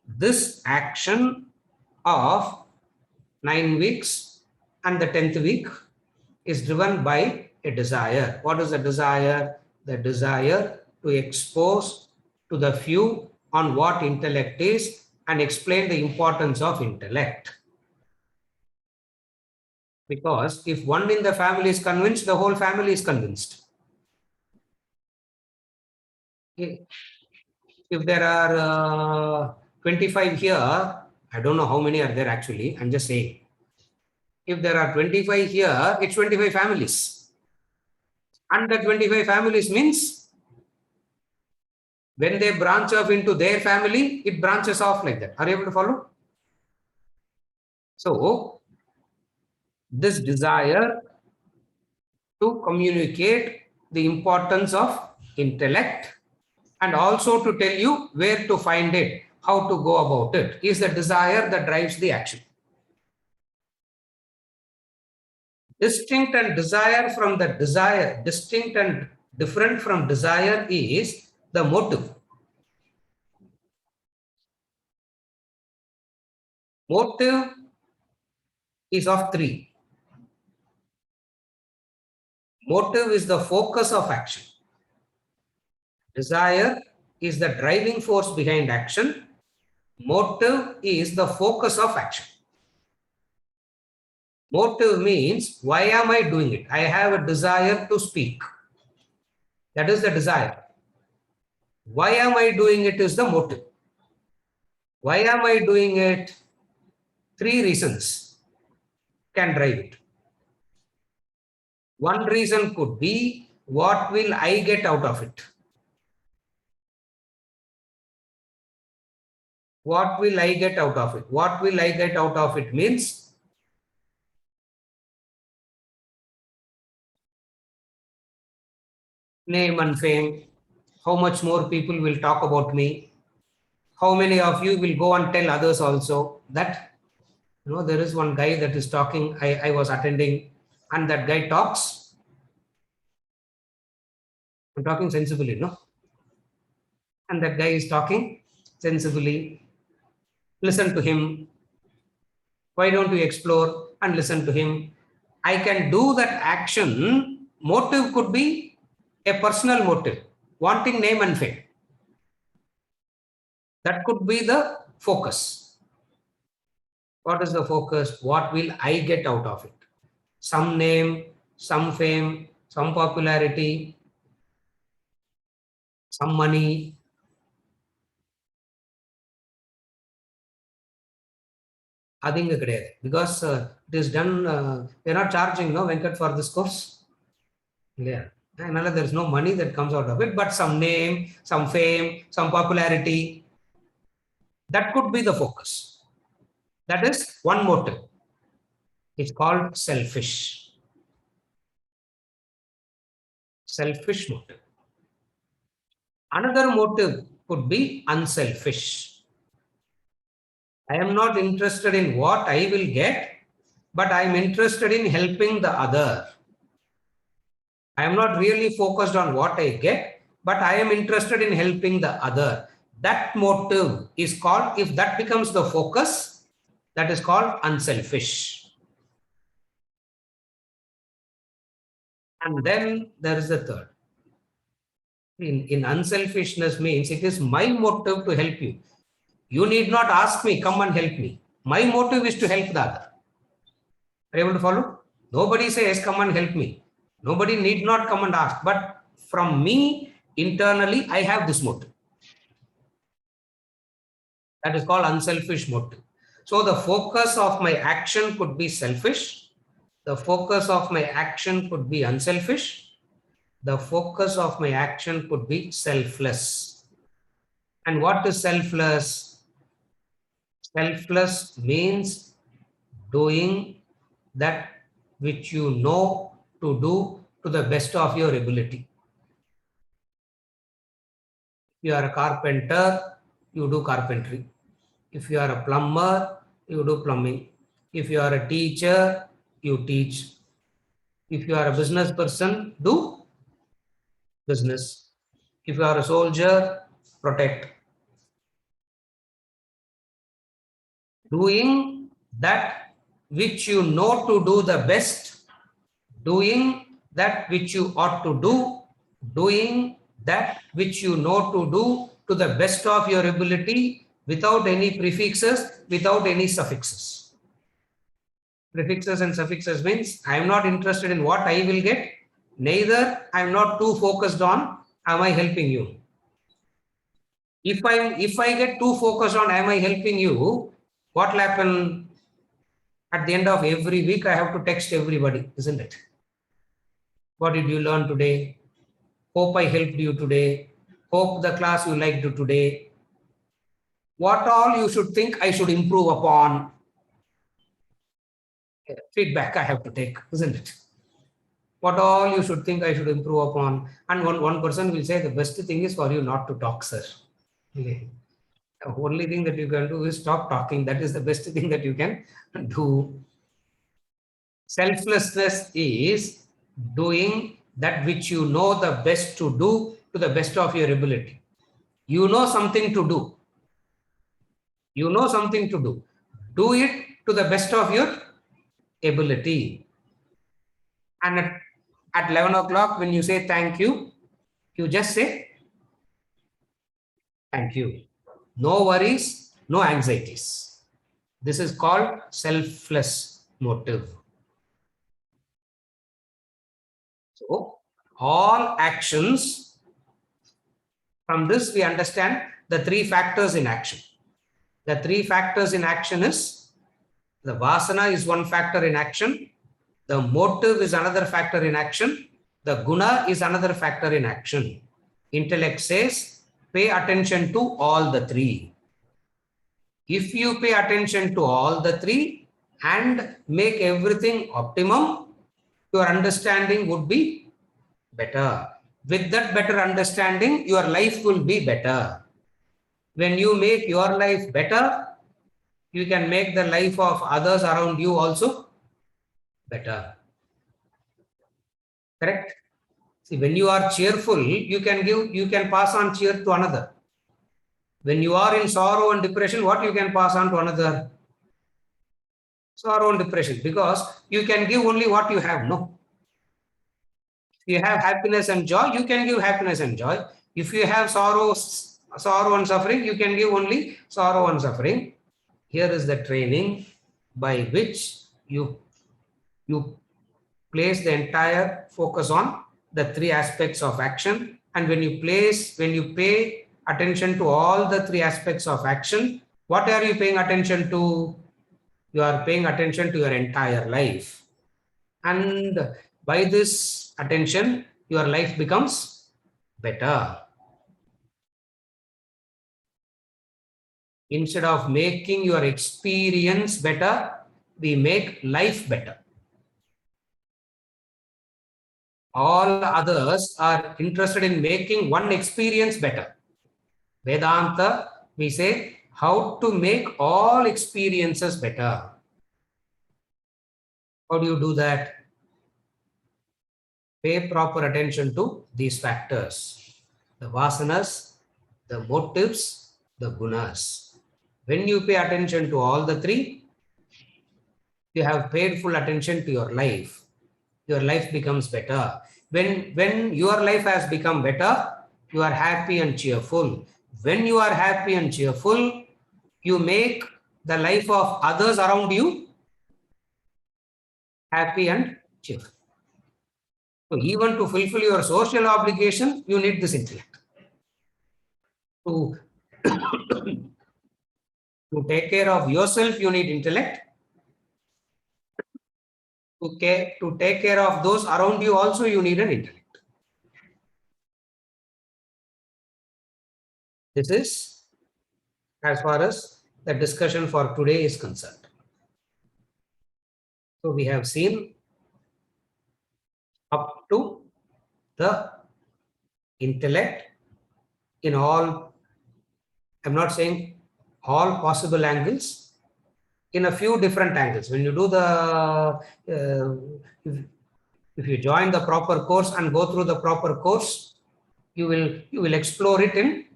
Speaker 1: this action of 9 weeks and the 10th week is driven by a desire. What is the desire? The desire to expose to the few on what intellect is and explain the importance of intellect. Because if one in the family is convinced, the whole family is convinced. If there are 25 here, I don't know how many are there actually, I'm just saying. If there are 25 here, it's 25 families. And the 25 families means when they branch off into their family, it branches off like that. Are you able to follow? So, this desire to communicate the importance of intellect and also to tell you where to find it, how to go about it, is the desire that drives the action. Distinct and desire from the desire, distinct and different from desire is the motive. Motive is of three. Motive is the focus of action. Desire is the driving force behind action. Motive is the focus of action. Motive means, why am I doing it? I have a desire to speak. That is the desire. Why am I doing it is the motive. Why am I doing it? 3 reasons can drive it. One reason could be, what will I get out of it? What will I get out of it? What will I get out of it means, name and fame. How much more people will talk about me? How many of you will go and tell others also? That, there is one guy that is talking, I was attending, and that guy talks. I'm talking sensibly, no? And that guy is talking sensibly. Listen to him. Why don't you explore and listen to him? I can do that action. Motive could be a personal motive, wanting name and fame. That could be the focus. What is the focus? What will I get out of it? Some name, some fame, some popularity, some money. Because it is done, we are not charging, no, Venkat, for this course. Yeah. There is no money that comes out of it, but some name, some fame, some popularity. That could be the focus. That is one motive. It's called selfish. Selfish motive. Another motive could be unselfish. I am not interested in what I will get, but I am interested in helping the other. I am not really focused on what I get, but I am interested in helping the other. That motive is called, if that becomes the focus, that is called unselfish. And then there is the third. In unselfishness means it is my motive to help you. You need not ask me, come and help me. My motive is to help the other. Are you able to follow? Nobody says, come and help me. Nobody need not come and ask. But from me, internally, I have this motive. That is called unselfish motive. So the focus of my action could be selfish. The focus of my action could be unselfish. The focus of my action could be selfless. And what is selfless? Selfless means doing that which you know to do to the best of your ability. If you are a carpenter, you do carpentry. If you are a plumber, you do plumbing. If you are a teacher, you teach. If you are a business person, do business. If you are a soldier, protect. Doing that which you know to do the best, doing that which you ought to do, doing that which you know to do to the best of your ability, without any prefixes, without any suffixes. Prefixes and suffixes means I am not interested in what I will get, neither I am not too focused on am I helping you. If I get too focused on am I helping you, what will happen? At the end of every week, I have to text everybody, isn't it? What did you learn today? Hope I helped you today. Hope the class you liked today. What all you should think I should improve upon. Feedback I have to take, isn't it? What all you should think I should improve upon. And one person will say the best thing is for you not to talk, sir. Okay. The only thing that you can do is stop talking. That is the best thing that you can do. Selflessness is doing that which you know the best to do to the best of your ability. You know something to do. You know something to do. Do it to the best of your ability. And at 11 o'clock, when you say thank you, you just say thank you. No worries, no anxieties. This is called selfless motive. So, all actions, from this we understand the three factors in action. The three factors in action is the vasana is one factor in action, the motive is another factor in action, the guna is another factor in action. Intellect says, pay attention to all the three. If you pay attention to all the three and make everything optimum, your understanding would be better. With that better understanding, your life will be better. When you make your life better, you can make the life of others around you also better. Correct? See, when you are cheerful, you can pass on cheer to another. When you are in sorrow and depression, what you can pass on to another? Sorrow and depression, because you can give only what you have, no? If you have happiness and joy, you can give happiness and joy. If you have sorrow and suffering, you can give only sorrow and suffering. Here is the training by which you place the entire focus on the three aspects of action. And when you pay attention to all the three aspects of action, what are you paying attention to? You are paying attention to your entire life. And by this attention, your life becomes better. Instead of making your experience better, we make life better. All others are interested in making one experience better. Vedanta, we say, how to make all experiences better. How do you do that? Pay proper attention to these factors: the vasanas, the motives, the gunas. When you pay attention to all the three, you have paid full attention to your life. Your life becomes better. When your life has become better, you are happy and cheerful. When you are happy and cheerful, you make the life of others around you happy and cheerful. So even to fulfill your social obligation, you need this intellect. To, to take care of yourself, you need intellect. To take care of those around you also, you need an intellect. This is as far as the discussion for today is concerned. So we have seen up to the intellect in all, I'm not saying all possible angles, in a few different angles. When you do if you join the proper course and go through the proper course, you will explore it in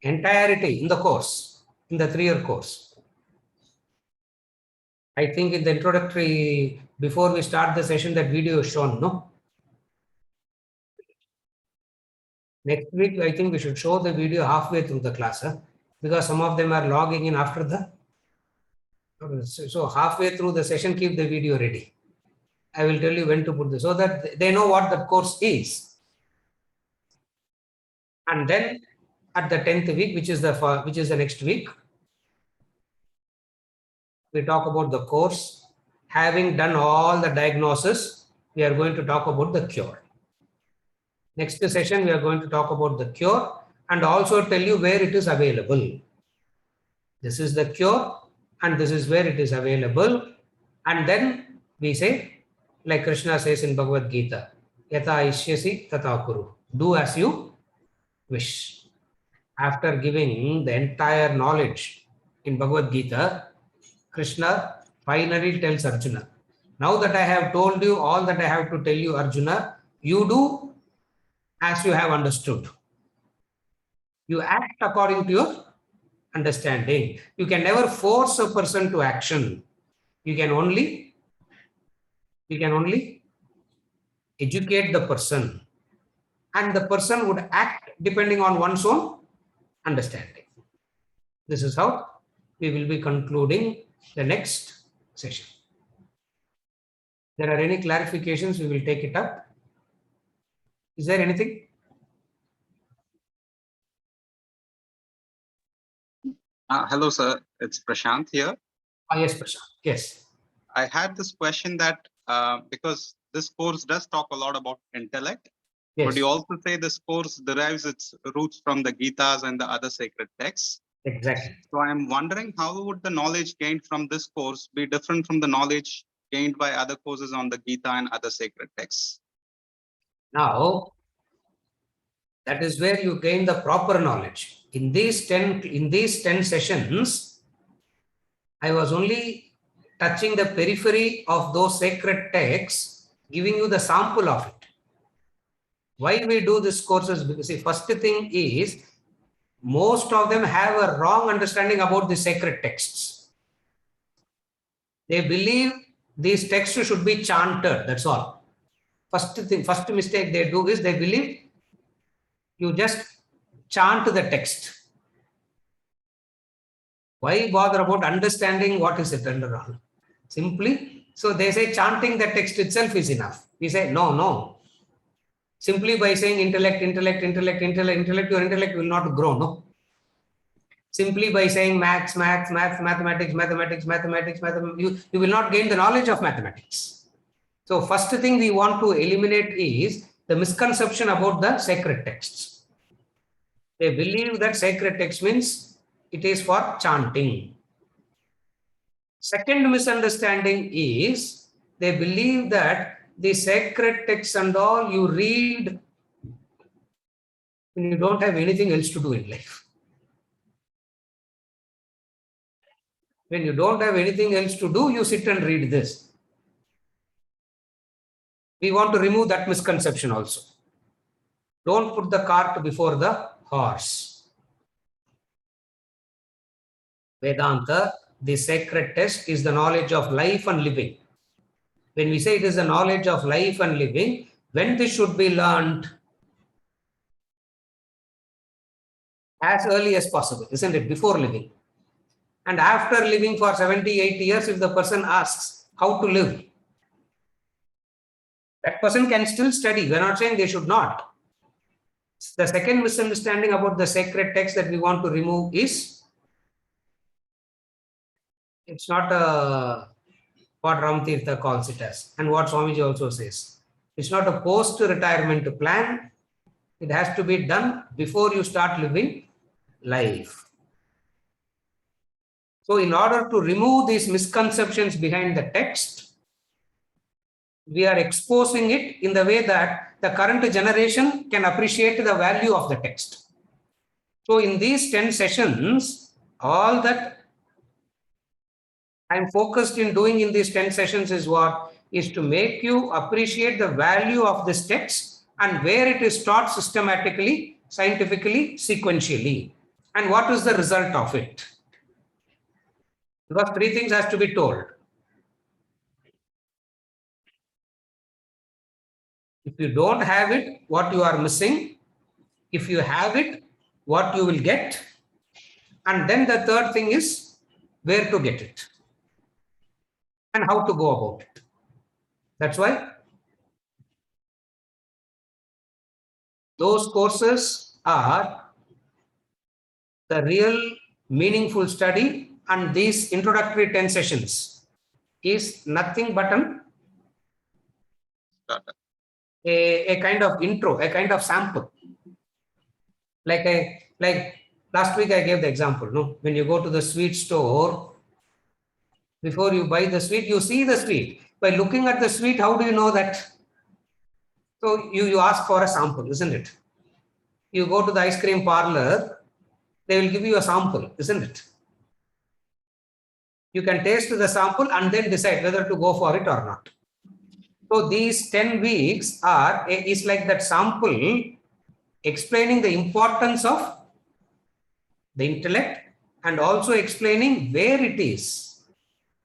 Speaker 1: entirety in the course, in the 3-year course. I think in the introductory, before we start the session, that video is shown, no? Next week, I think we should show the video halfway through the class, because some of them are logging in after the. So halfway through the session, keep the video ready. I will tell you when to put this, so that they know what the course is. And then at the 10th week, which is the next week, we talk about the course. Having done all the diagnosis, we are going to talk about the cure. Next session, we are going to talk about the cure and also tell you where it is available. This is the cure and this is where it is available. And then we say, like Krishna says in Bhagavad Gita, Yata ishyasi tata kuru. Do as you wish. After giving the entire knowledge in Bhagavad Gita, Krishna finally tells Arjuna, now that I have told you all that I have to tell you, Arjuna, you do as you have understood. You act according to your understanding. You can never force a person to action. You can only educate the person, and the person would act depending on one's own understanding. This is how we will be concluding the next session. If there are any clarifications, we will take it up. Is there anything?
Speaker 2: Hello, sir. It's Prashant here.
Speaker 1: Yes, Prashant. Yes.
Speaker 2: I had this question that because this course does talk a lot about intellect,
Speaker 1: Yes.
Speaker 2: would you also say this course derives its roots from the Gitas and the other sacred texts?
Speaker 1: Exactly.
Speaker 2: So I'm wondering, how would the knowledge gained from this course be different from the knowledge gained by other courses on the Gita and other sacred texts?
Speaker 1: Now, that is where you gain the proper knowledge. In these 10 sessions, I was only touching the periphery of those sacred texts, giving you the sample of it. Why we do this courses? Because the first thing is, most of them have a wrong understanding about the sacred texts. They believe these texts should be chanted. That's all. First mistake they do is they believe you just chant the text. Why bother about understanding what is it under all? Simply, so they say chanting the text itself is enough. We say no. Simply by saying intellect, your intellect will not grow, no. Simply by saying maths, mathematics, you will not gain the knowledge of mathematics. So first thing we want to eliminate is the misconception about the sacred texts. They believe that sacred text means it is for chanting. Second misunderstanding is they believe that the sacred texts and all you read when you don't have anything else to do in life. When you don't have anything else to do, you sit and read this. We want to remove that misconception also. Don't put the cart before the horse. Vedanta, the sacred text, is the knowledge of life and living. When we say it is the knowledge of life and living, when this should be learned? As early as possible, isn't it? Before living. And after living for 70, 80 years, if the person asks how to live, that person can still study. We're not saying they should not. The second misunderstanding about the sacred text that we want to remove is it's not what Ramatirtha calls it as, and what Swamiji also says. It's not a post-retirement plan. It has to be done before you start living life. So in order to remove these misconceptions behind the text, we are exposing it in the way that the current generation can appreciate the value of the text. So in these 10 sessions, all that I'm focused in doing in these 10 sessions is what? Is to make you appreciate the value of this text and where it is taught systematically, scientifically, sequentially. And what is the result of it? Because three things has to be told. If you don't have it, what you are missing. If you have it, what you will get. And then the third thing is where to get it and how to go about it. That's why those courses are the real meaningful study, and these introductory 10 sessions is nothing but a kind of intro, a kind of sample. Like last week I gave the example, no? When you go to the sweet store, before you buy the sweet, you see the sweet. By looking at the sweet, how do you know that? So you ask for a sample, isn't it? You go to the ice cream parlor, they will give you a sample, isn't it? You can taste the sample and then decide whether to go for it or not. So these 10 weeks is like that sample explaining the importance of the intellect and also explaining where it is.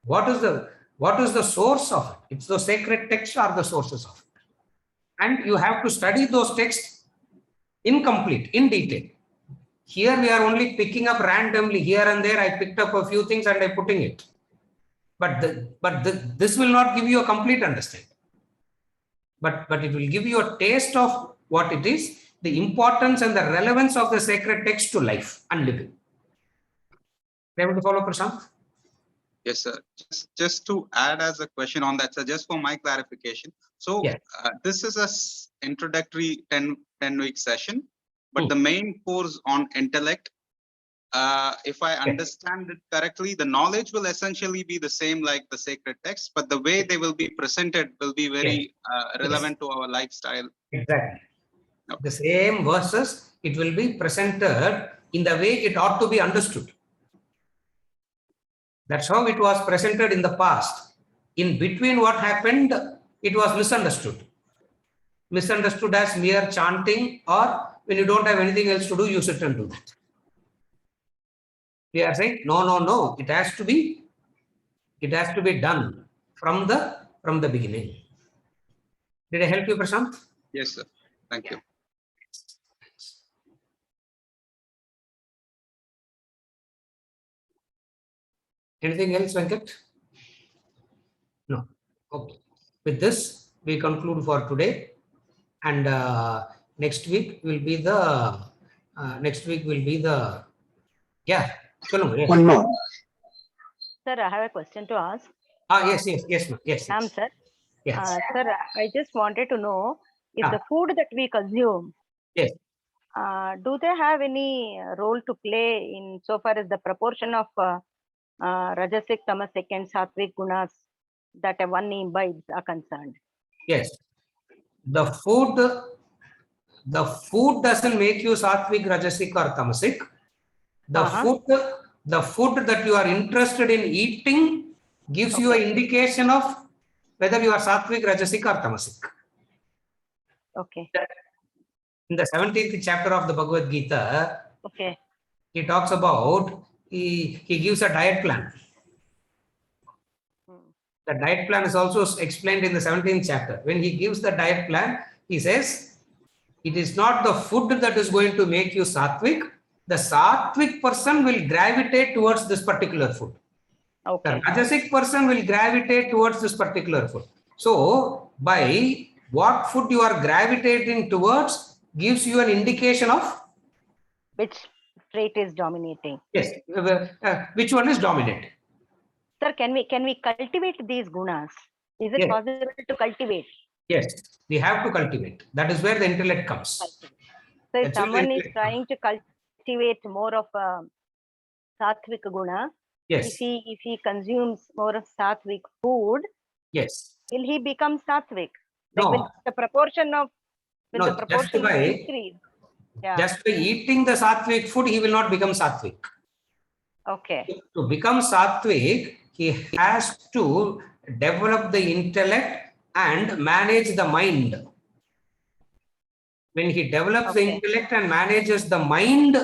Speaker 1: What is the source of it? It's the sacred text or the sources of it. and you have to study those texts incomplete, in detail. Here we are only picking up randomly here and there. I picked up a few things and I'm putting it. But this will not give you a complete understanding. But it will give you a taste of what it is, the importance and the relevance of the sacred text to life and living. Able to follow, Prashant?
Speaker 2: Yes, sir. Just to add as a question on that, sir, just for my clarification. So
Speaker 1: Yeah.
Speaker 2: this is a introductory 10-week session, but
Speaker 1: Hmm.
Speaker 2: the main course on intellect, if I understand it correctly, the knowledge will essentially be the same like the sacred text, but the way they will be presented will be very relevant to our lifestyle.
Speaker 1: Exactly.
Speaker 2: Okay.
Speaker 1: The same verses, it will be presented in the way it ought to be understood. That's how it was presented in the past. In between what happened, it was misunderstood. Misunderstood as mere chanting, or when you don't have anything else to do, you sit and do that. We are saying, no, it has to be done from the beginning. Did I help you, Prashant?
Speaker 2: Yes, sir. Thank you.
Speaker 1: Anything else, Venkat? No. Okay. With this, we conclude for today, and next week will be the yeah. Yes.
Speaker 3: One more.
Speaker 4: Sir, I have a question to ask.
Speaker 1: Yes, ma'am. Yes.
Speaker 4: Sir.
Speaker 1: Yes.
Speaker 4: Sir, I just wanted to know if
Speaker 1: Ah.
Speaker 4: the food that we consume,
Speaker 1: Yes.
Speaker 4: Do they have any role to play in so far as the proportion of Rajasic, Tamasic, and Sattvic gunas that one imbibes are concerned?
Speaker 1: Yes. The food doesn't make you sattvic, rajasic, or tamasic. The food that you are interested in eating gives you an indication of whether you are sattvic, rajasic, or tamasic.
Speaker 4: Okay.
Speaker 1: In the 17th chapter of the Bhagavad Gita,
Speaker 4: Okay.
Speaker 1: he talks about, he gives a diet plan. The diet plan is also explained in the 17th chapter. When he gives the diet plan, he says, it is not the food that is going to make you sattvic. The sattvic person will gravitate towards this particular food.
Speaker 4: Okay.
Speaker 1: The rajasic person will gravitate towards this particular food. So, by what food you are gravitating towards gives you an indication of
Speaker 4: Which trait is dominating?
Speaker 1: yes, which one is dominant.
Speaker 4: Sir, can we cultivate these gunas? Is it
Speaker 1: Yes.
Speaker 4: possible to cultivate?
Speaker 1: Yes, we have to cultivate. That is where the intellect comes.
Speaker 4: So if
Speaker 1: That's where the
Speaker 4: someone is
Speaker 1: intellect
Speaker 4: trying to cultivate more of a sattvic guna,
Speaker 1: Yes,
Speaker 4: if he consumes more of sattvic food,
Speaker 1: yes.
Speaker 4: will he become sattvic?
Speaker 1: No.
Speaker 4: Will the proportion
Speaker 1: No,
Speaker 4: increase? Yeah.
Speaker 1: just by eating the sattvic food, he will not become sattvic.
Speaker 4: Okay.
Speaker 1: To become sattvic, he has to develop the intellect and manage the mind. When he develops the
Speaker 4: Okay.
Speaker 1: intellect and manages the mind,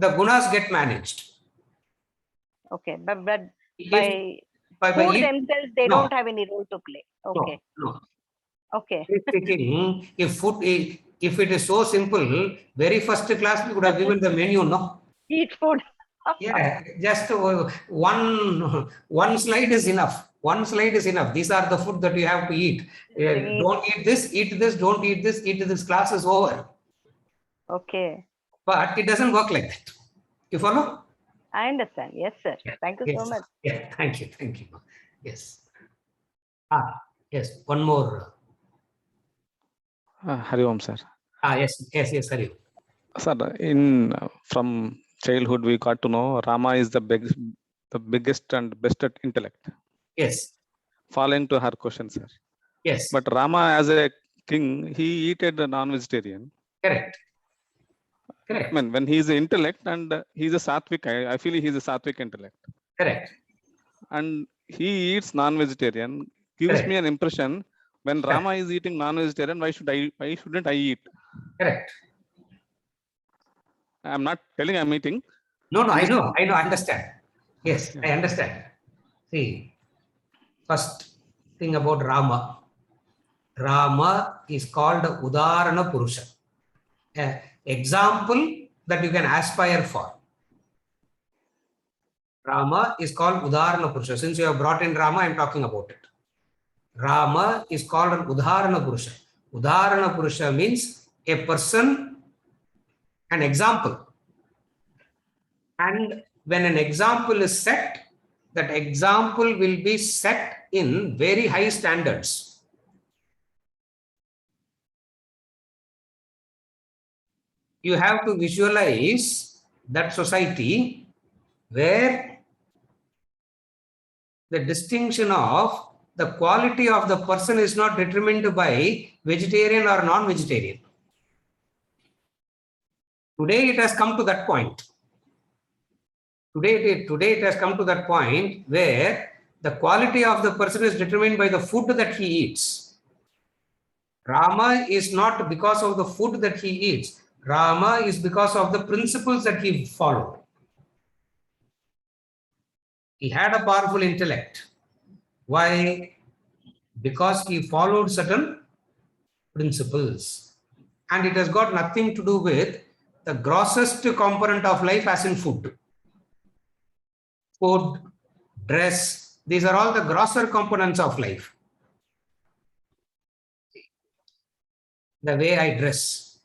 Speaker 1: the gunas get managed.
Speaker 4: Okay. But
Speaker 1: If-
Speaker 4: by
Speaker 1: by
Speaker 4: food
Speaker 1: eat-
Speaker 4: themselves, they
Speaker 1: No.
Speaker 4: don't have any role to play. Okay.
Speaker 1: No.
Speaker 4: Okay.
Speaker 1: Speaking, if it is so simple, very first class we would have given the menu, no?
Speaker 4: Eat food.
Speaker 1: Yeah, just one slide is enough. One slide is enough. These are the food that you have to eat. Don't eat this, don't eat this, class is over.
Speaker 4: Okay.
Speaker 1: But it doesn't work like that. You follow?
Speaker 4: I understand. Yes, sir.
Speaker 1: Yeah.
Speaker 4: Thank you
Speaker 1: Yes.
Speaker 4: so much.
Speaker 1: Yeah, thank you. Yes. Yes, one more.
Speaker 5: Hari Om, sir.
Speaker 1: Yes, Hari.
Speaker 5: Sir, from childhood we got to know Rama is the biggest and best at intellect.
Speaker 1: Yes.
Speaker 5: Following to her question, sir.
Speaker 1: Yes.
Speaker 5: But Rama as a king, he eated a non-vegetarian.
Speaker 1: Correct.
Speaker 5: I mean, when he is intellect and he's a sattvic, I feel he's a sattvic intellect.
Speaker 1: Correct.
Speaker 5: And he eats non-vegetarian, gives me an impression when Rama is eating non-vegetarian, why shouldn't I eat?
Speaker 1: Correct.
Speaker 5: I'm not telling I'm eating.
Speaker 1: No, I know, I understand. Yes, I understand. See, first thing about Rama. Rama is called Udarana Purusha. An example that you can aspire for. Rama is called Udarana Purusha. Since you have brought in Rama, I am talking about it. Rama is called an Udarana Purusha. Udarana Purusha means a person, an example. And when an example is set, that example will be set in very high standards. You have to visualize that society where the distinction of the quality of the person is not determined by vegetarian or non-vegetarian. Today it has come to that point. Today it has come to that point where the quality of the person is determined by the food that he eats. Rama is not because of the food that he eats. Rama is because of the principles that he followed. He had a powerful intellect. Why? Because he followed certain principles. And it has got nothing to do with the grossest component of life, as in food. Food, dress, these are all the grosser components of life. The way I dress,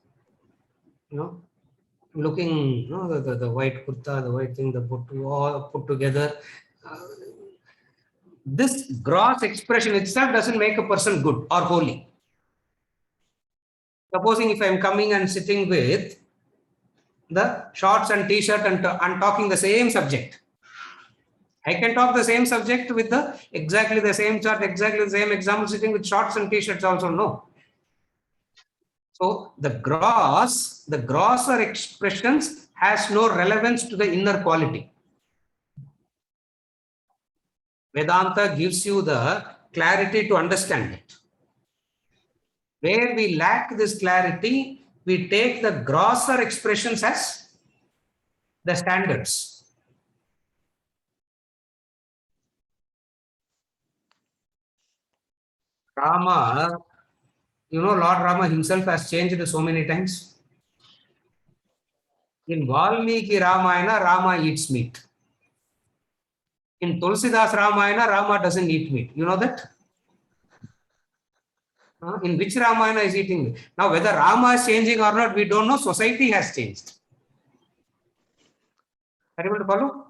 Speaker 1: looking, the white kurta, the white thing, the puttu, all put together. This gross expression itself doesn't make a person good or holy. Supposing if I am coming and sitting with the shorts and t-shirt and talking the same subject, I can talk the same subject with the exactly the same chart, exactly the same example, sitting with shorts and t-shirts also, no. So the grosser expressions has no relevance to the inner quality. Vedanta gives you the clarity to understand it. Where we lack this clarity, we take the grosser expressions as the standards. Rama, Lord Rama himself has changed so many times. In Valmiki Ramayana, Rama eats meat. In Tulsidas Ramayana, Rama doesn't eat meat. You know that? In which Ramayana is eating meat? Now, whether Rama is changing or not, we don't know. Society has changed. Are you able to follow?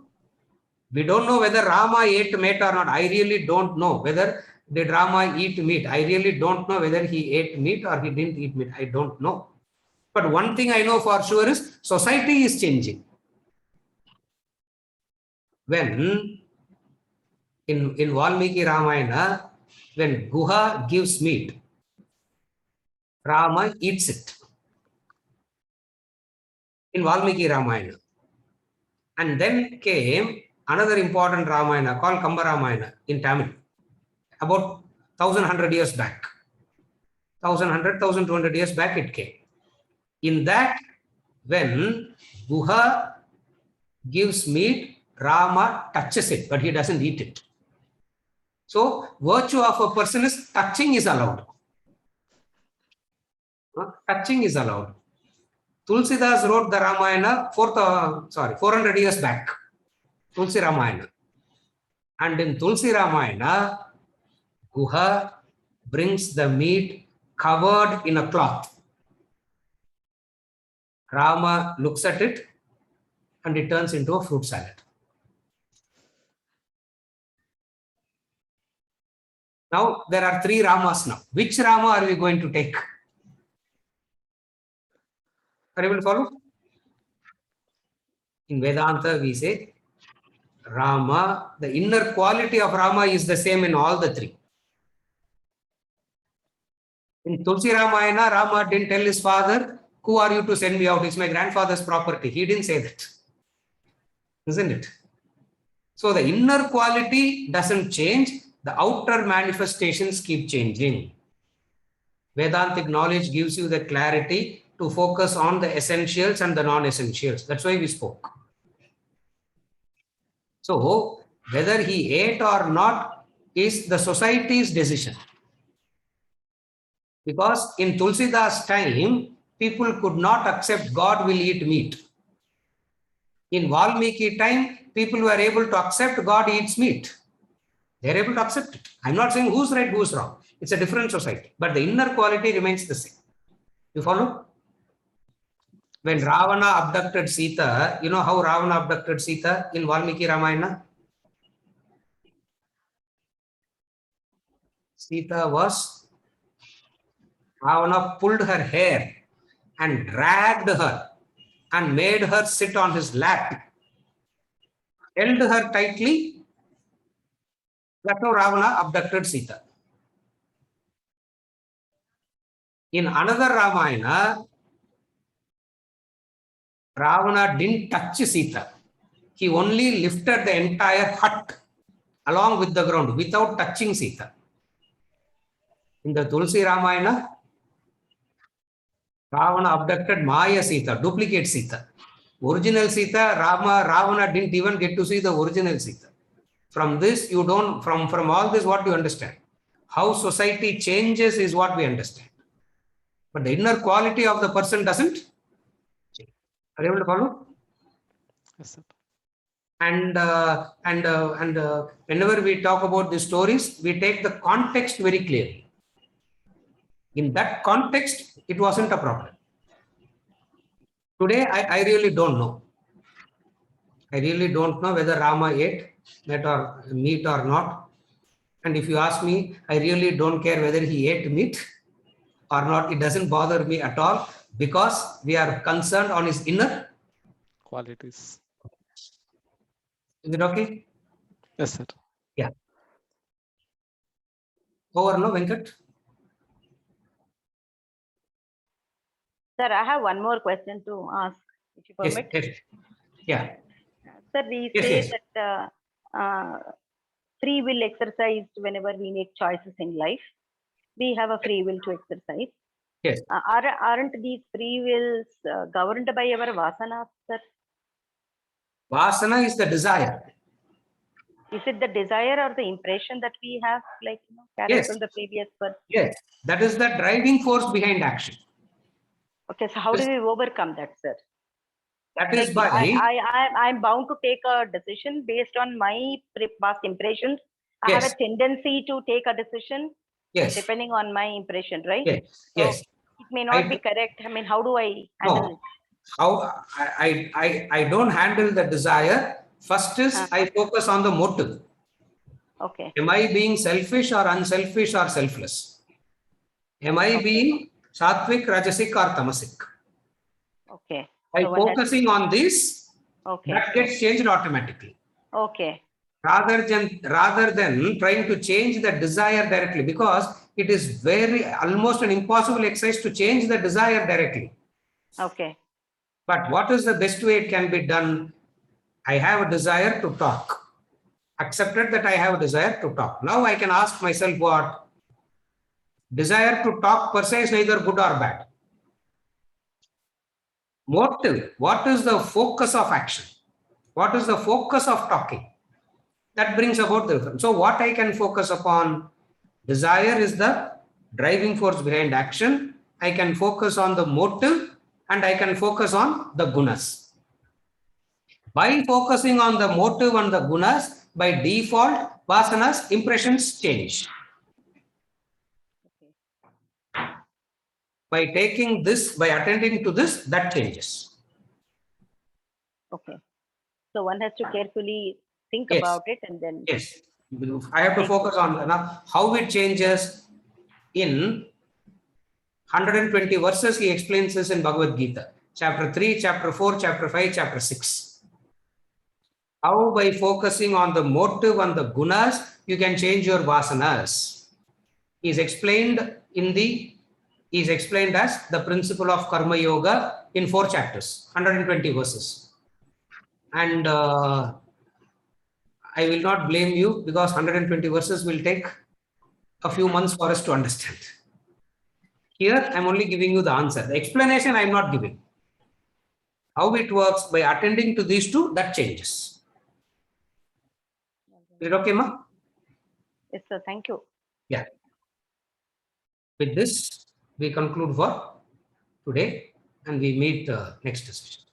Speaker 1: We don't know whether Rama ate meat or not. I really don't know whether did Rama eat meat. I really don't know whether he ate meat or he didn't eat meat. I don't know. But one thing I know for sure is society is changing. When in Valmiki Ramayana, when Guha gives meat, Rama eats it. In Valmiki Ramayana. And then came another important Ramayana called Kamba Ramayana in Tamil, about 1100 years back. 1200 years back it came. In that, when Guha gives meat, Rama touches it, but he doesn't eat it. So, virtue of a person is touching is allowed. Touching is allowed. Tulsidas wrote the Ramayana 400 years back. Tulsi Ramayana. And in Tulsi Ramayana, Guha brings the meat covered in a cloth. Rama looks at it and it turns into a fruit salad. Now, there are 3 Ramas now. Which Rama are we going to take? Are you able to follow? In Vedanta, we say Rama, the inner quality of Rama is the same in all the 3. In Tulsi Ramayana, Rama didn't tell his father, who are you to send me out? It's my grandfather's property. He didn't say that. Isn't it? So the inner quality doesn't change. The outer manifestations keep changing. Vedantic knowledge gives you the clarity to focus on the essentials and the non-essentials. That's why we spoke. So whether he ate or not is the society's decision. Because in Tulsidas' time, people could not accept God will eat meat. In Valmiki time, people were able to accept God eats meat. They're able to accept it. I'm not saying who's right, who's wrong. It's a different society, but the inner quality remains the same. You follow? When Ravana abducted Sita, you know how Ravana abducted Sita in Valmiki Ramayana? Sita was, Ravana pulled her hair and dragged her and made her sit on his lap, held her tightly. That's how Ravana abducted Sita. In another Ramayana, Ravana didn't touch Sita. He only lifted the entire hut along with the ground without touching Sita. In the Tulsi Ramayana, Ravana abducted Maya Sita, duplicate Sita. Original Sita, Ravana didn't even get to see the original Sita. From this, you don't, from all this, what you understand? How society changes is what we understand. But the inner quality of the person doesn't change. Are you able to follow?
Speaker 5: Yes, sir.
Speaker 1: And whenever we talk about these stories, we take the context very clearly. In that context, it wasn't a problem. Today, I really don't know. I really don't know whether Rama ate meat or not. And if you ask me, I really don't care whether he ate meat or not. It doesn't bother me at all because we are concerned on his inner.
Speaker 5: Qualities.
Speaker 1: Is it okay?
Speaker 5: Yes, sir.
Speaker 1: Yeah. Over, no, Venkat?
Speaker 4: Sir, I have one more question to ask, if you
Speaker 1: Yes,
Speaker 4: permit.
Speaker 1: yes. Yeah.
Speaker 4: Sir, we
Speaker 1: Yes,
Speaker 4: say
Speaker 1: yes.
Speaker 4: that free will exercised whenever we make choices in life. We have a free will to exercise.
Speaker 1: Yes.
Speaker 4: Aren't these free wills governed by our vasanas, sir?
Speaker 1: Vasana is the desire.
Speaker 4: Is it the desire or the impression that we have, like, carried
Speaker 1: Yes.
Speaker 4: from the previous birth?
Speaker 1: Yes. That is the driving force behind action.
Speaker 4: Okay, so how do
Speaker 1: Yes.
Speaker 4: we overcome that, sir?
Speaker 1: That is
Speaker 4: Like,
Speaker 1: by,
Speaker 4: I'm bound to take a decision based on my past impressions. I have
Speaker 1: yes,
Speaker 4: a tendency to take a decision
Speaker 1: yes,
Speaker 4: depending on my impression, right?
Speaker 1: yes,
Speaker 4: So
Speaker 1: yes.
Speaker 4: it may not be
Speaker 1: I,
Speaker 4: correct. I mean, how do I handle
Speaker 1: no, how I don't handle the desire. First is
Speaker 4: it?
Speaker 1: I focus on the motive.
Speaker 4: Okay,
Speaker 1: Am I being selfish or unselfish or selfless? Am I
Speaker 4: Okay.
Speaker 1: being sattvic, rajasic or tamasic?
Speaker 4: okay.
Speaker 1: By
Speaker 4: So one has to,
Speaker 1: focusing on this,
Speaker 4: okay,
Speaker 1: that gets changed automatically.
Speaker 4: okay,
Speaker 1: Rather than trying to change the desire directly, because it is almost an impossible exercise to change the desire directly.
Speaker 4: okay,
Speaker 1: But what is the best way it can be done? I have a desire to talk. Accepted that I have a desire to talk. Now I can ask myself what? Desire to talk per se is neither good or bad. Motive. What is the focus of action? What is the focus of talking? That brings about the difference. So what I can focus upon, desire is the driving force behind action. I can focus on the motive and I can focus on the gunas. By focusing on the motive and the gunas, by default, vasanas, impressions change. By taking this, by attending to this, that changes.
Speaker 4: okay. So one has to carefully think
Speaker 1: Yes.
Speaker 4: about it and then.
Speaker 1: Yes, I have to focus on now how it changes. In 120 verses, he explains this in Bhagavad Gita, chapter 3, chapter 4, chapter 5, chapter 6. How by focusing on the motive and the gunas, you can change your vasanas. Is explained as the principle of karma yoga in 4 chapters, 120 verses. And I will not blame you because 120 verses will take a few months for us to understand. Here, I'm only giving you the answer. The explanation I'm not giving. How it works by attending to these two, that changes. Is it okay, ma?
Speaker 4: Yes, sir. Thank you.
Speaker 1: Yeah. With this, we conclude for today and we meet next session.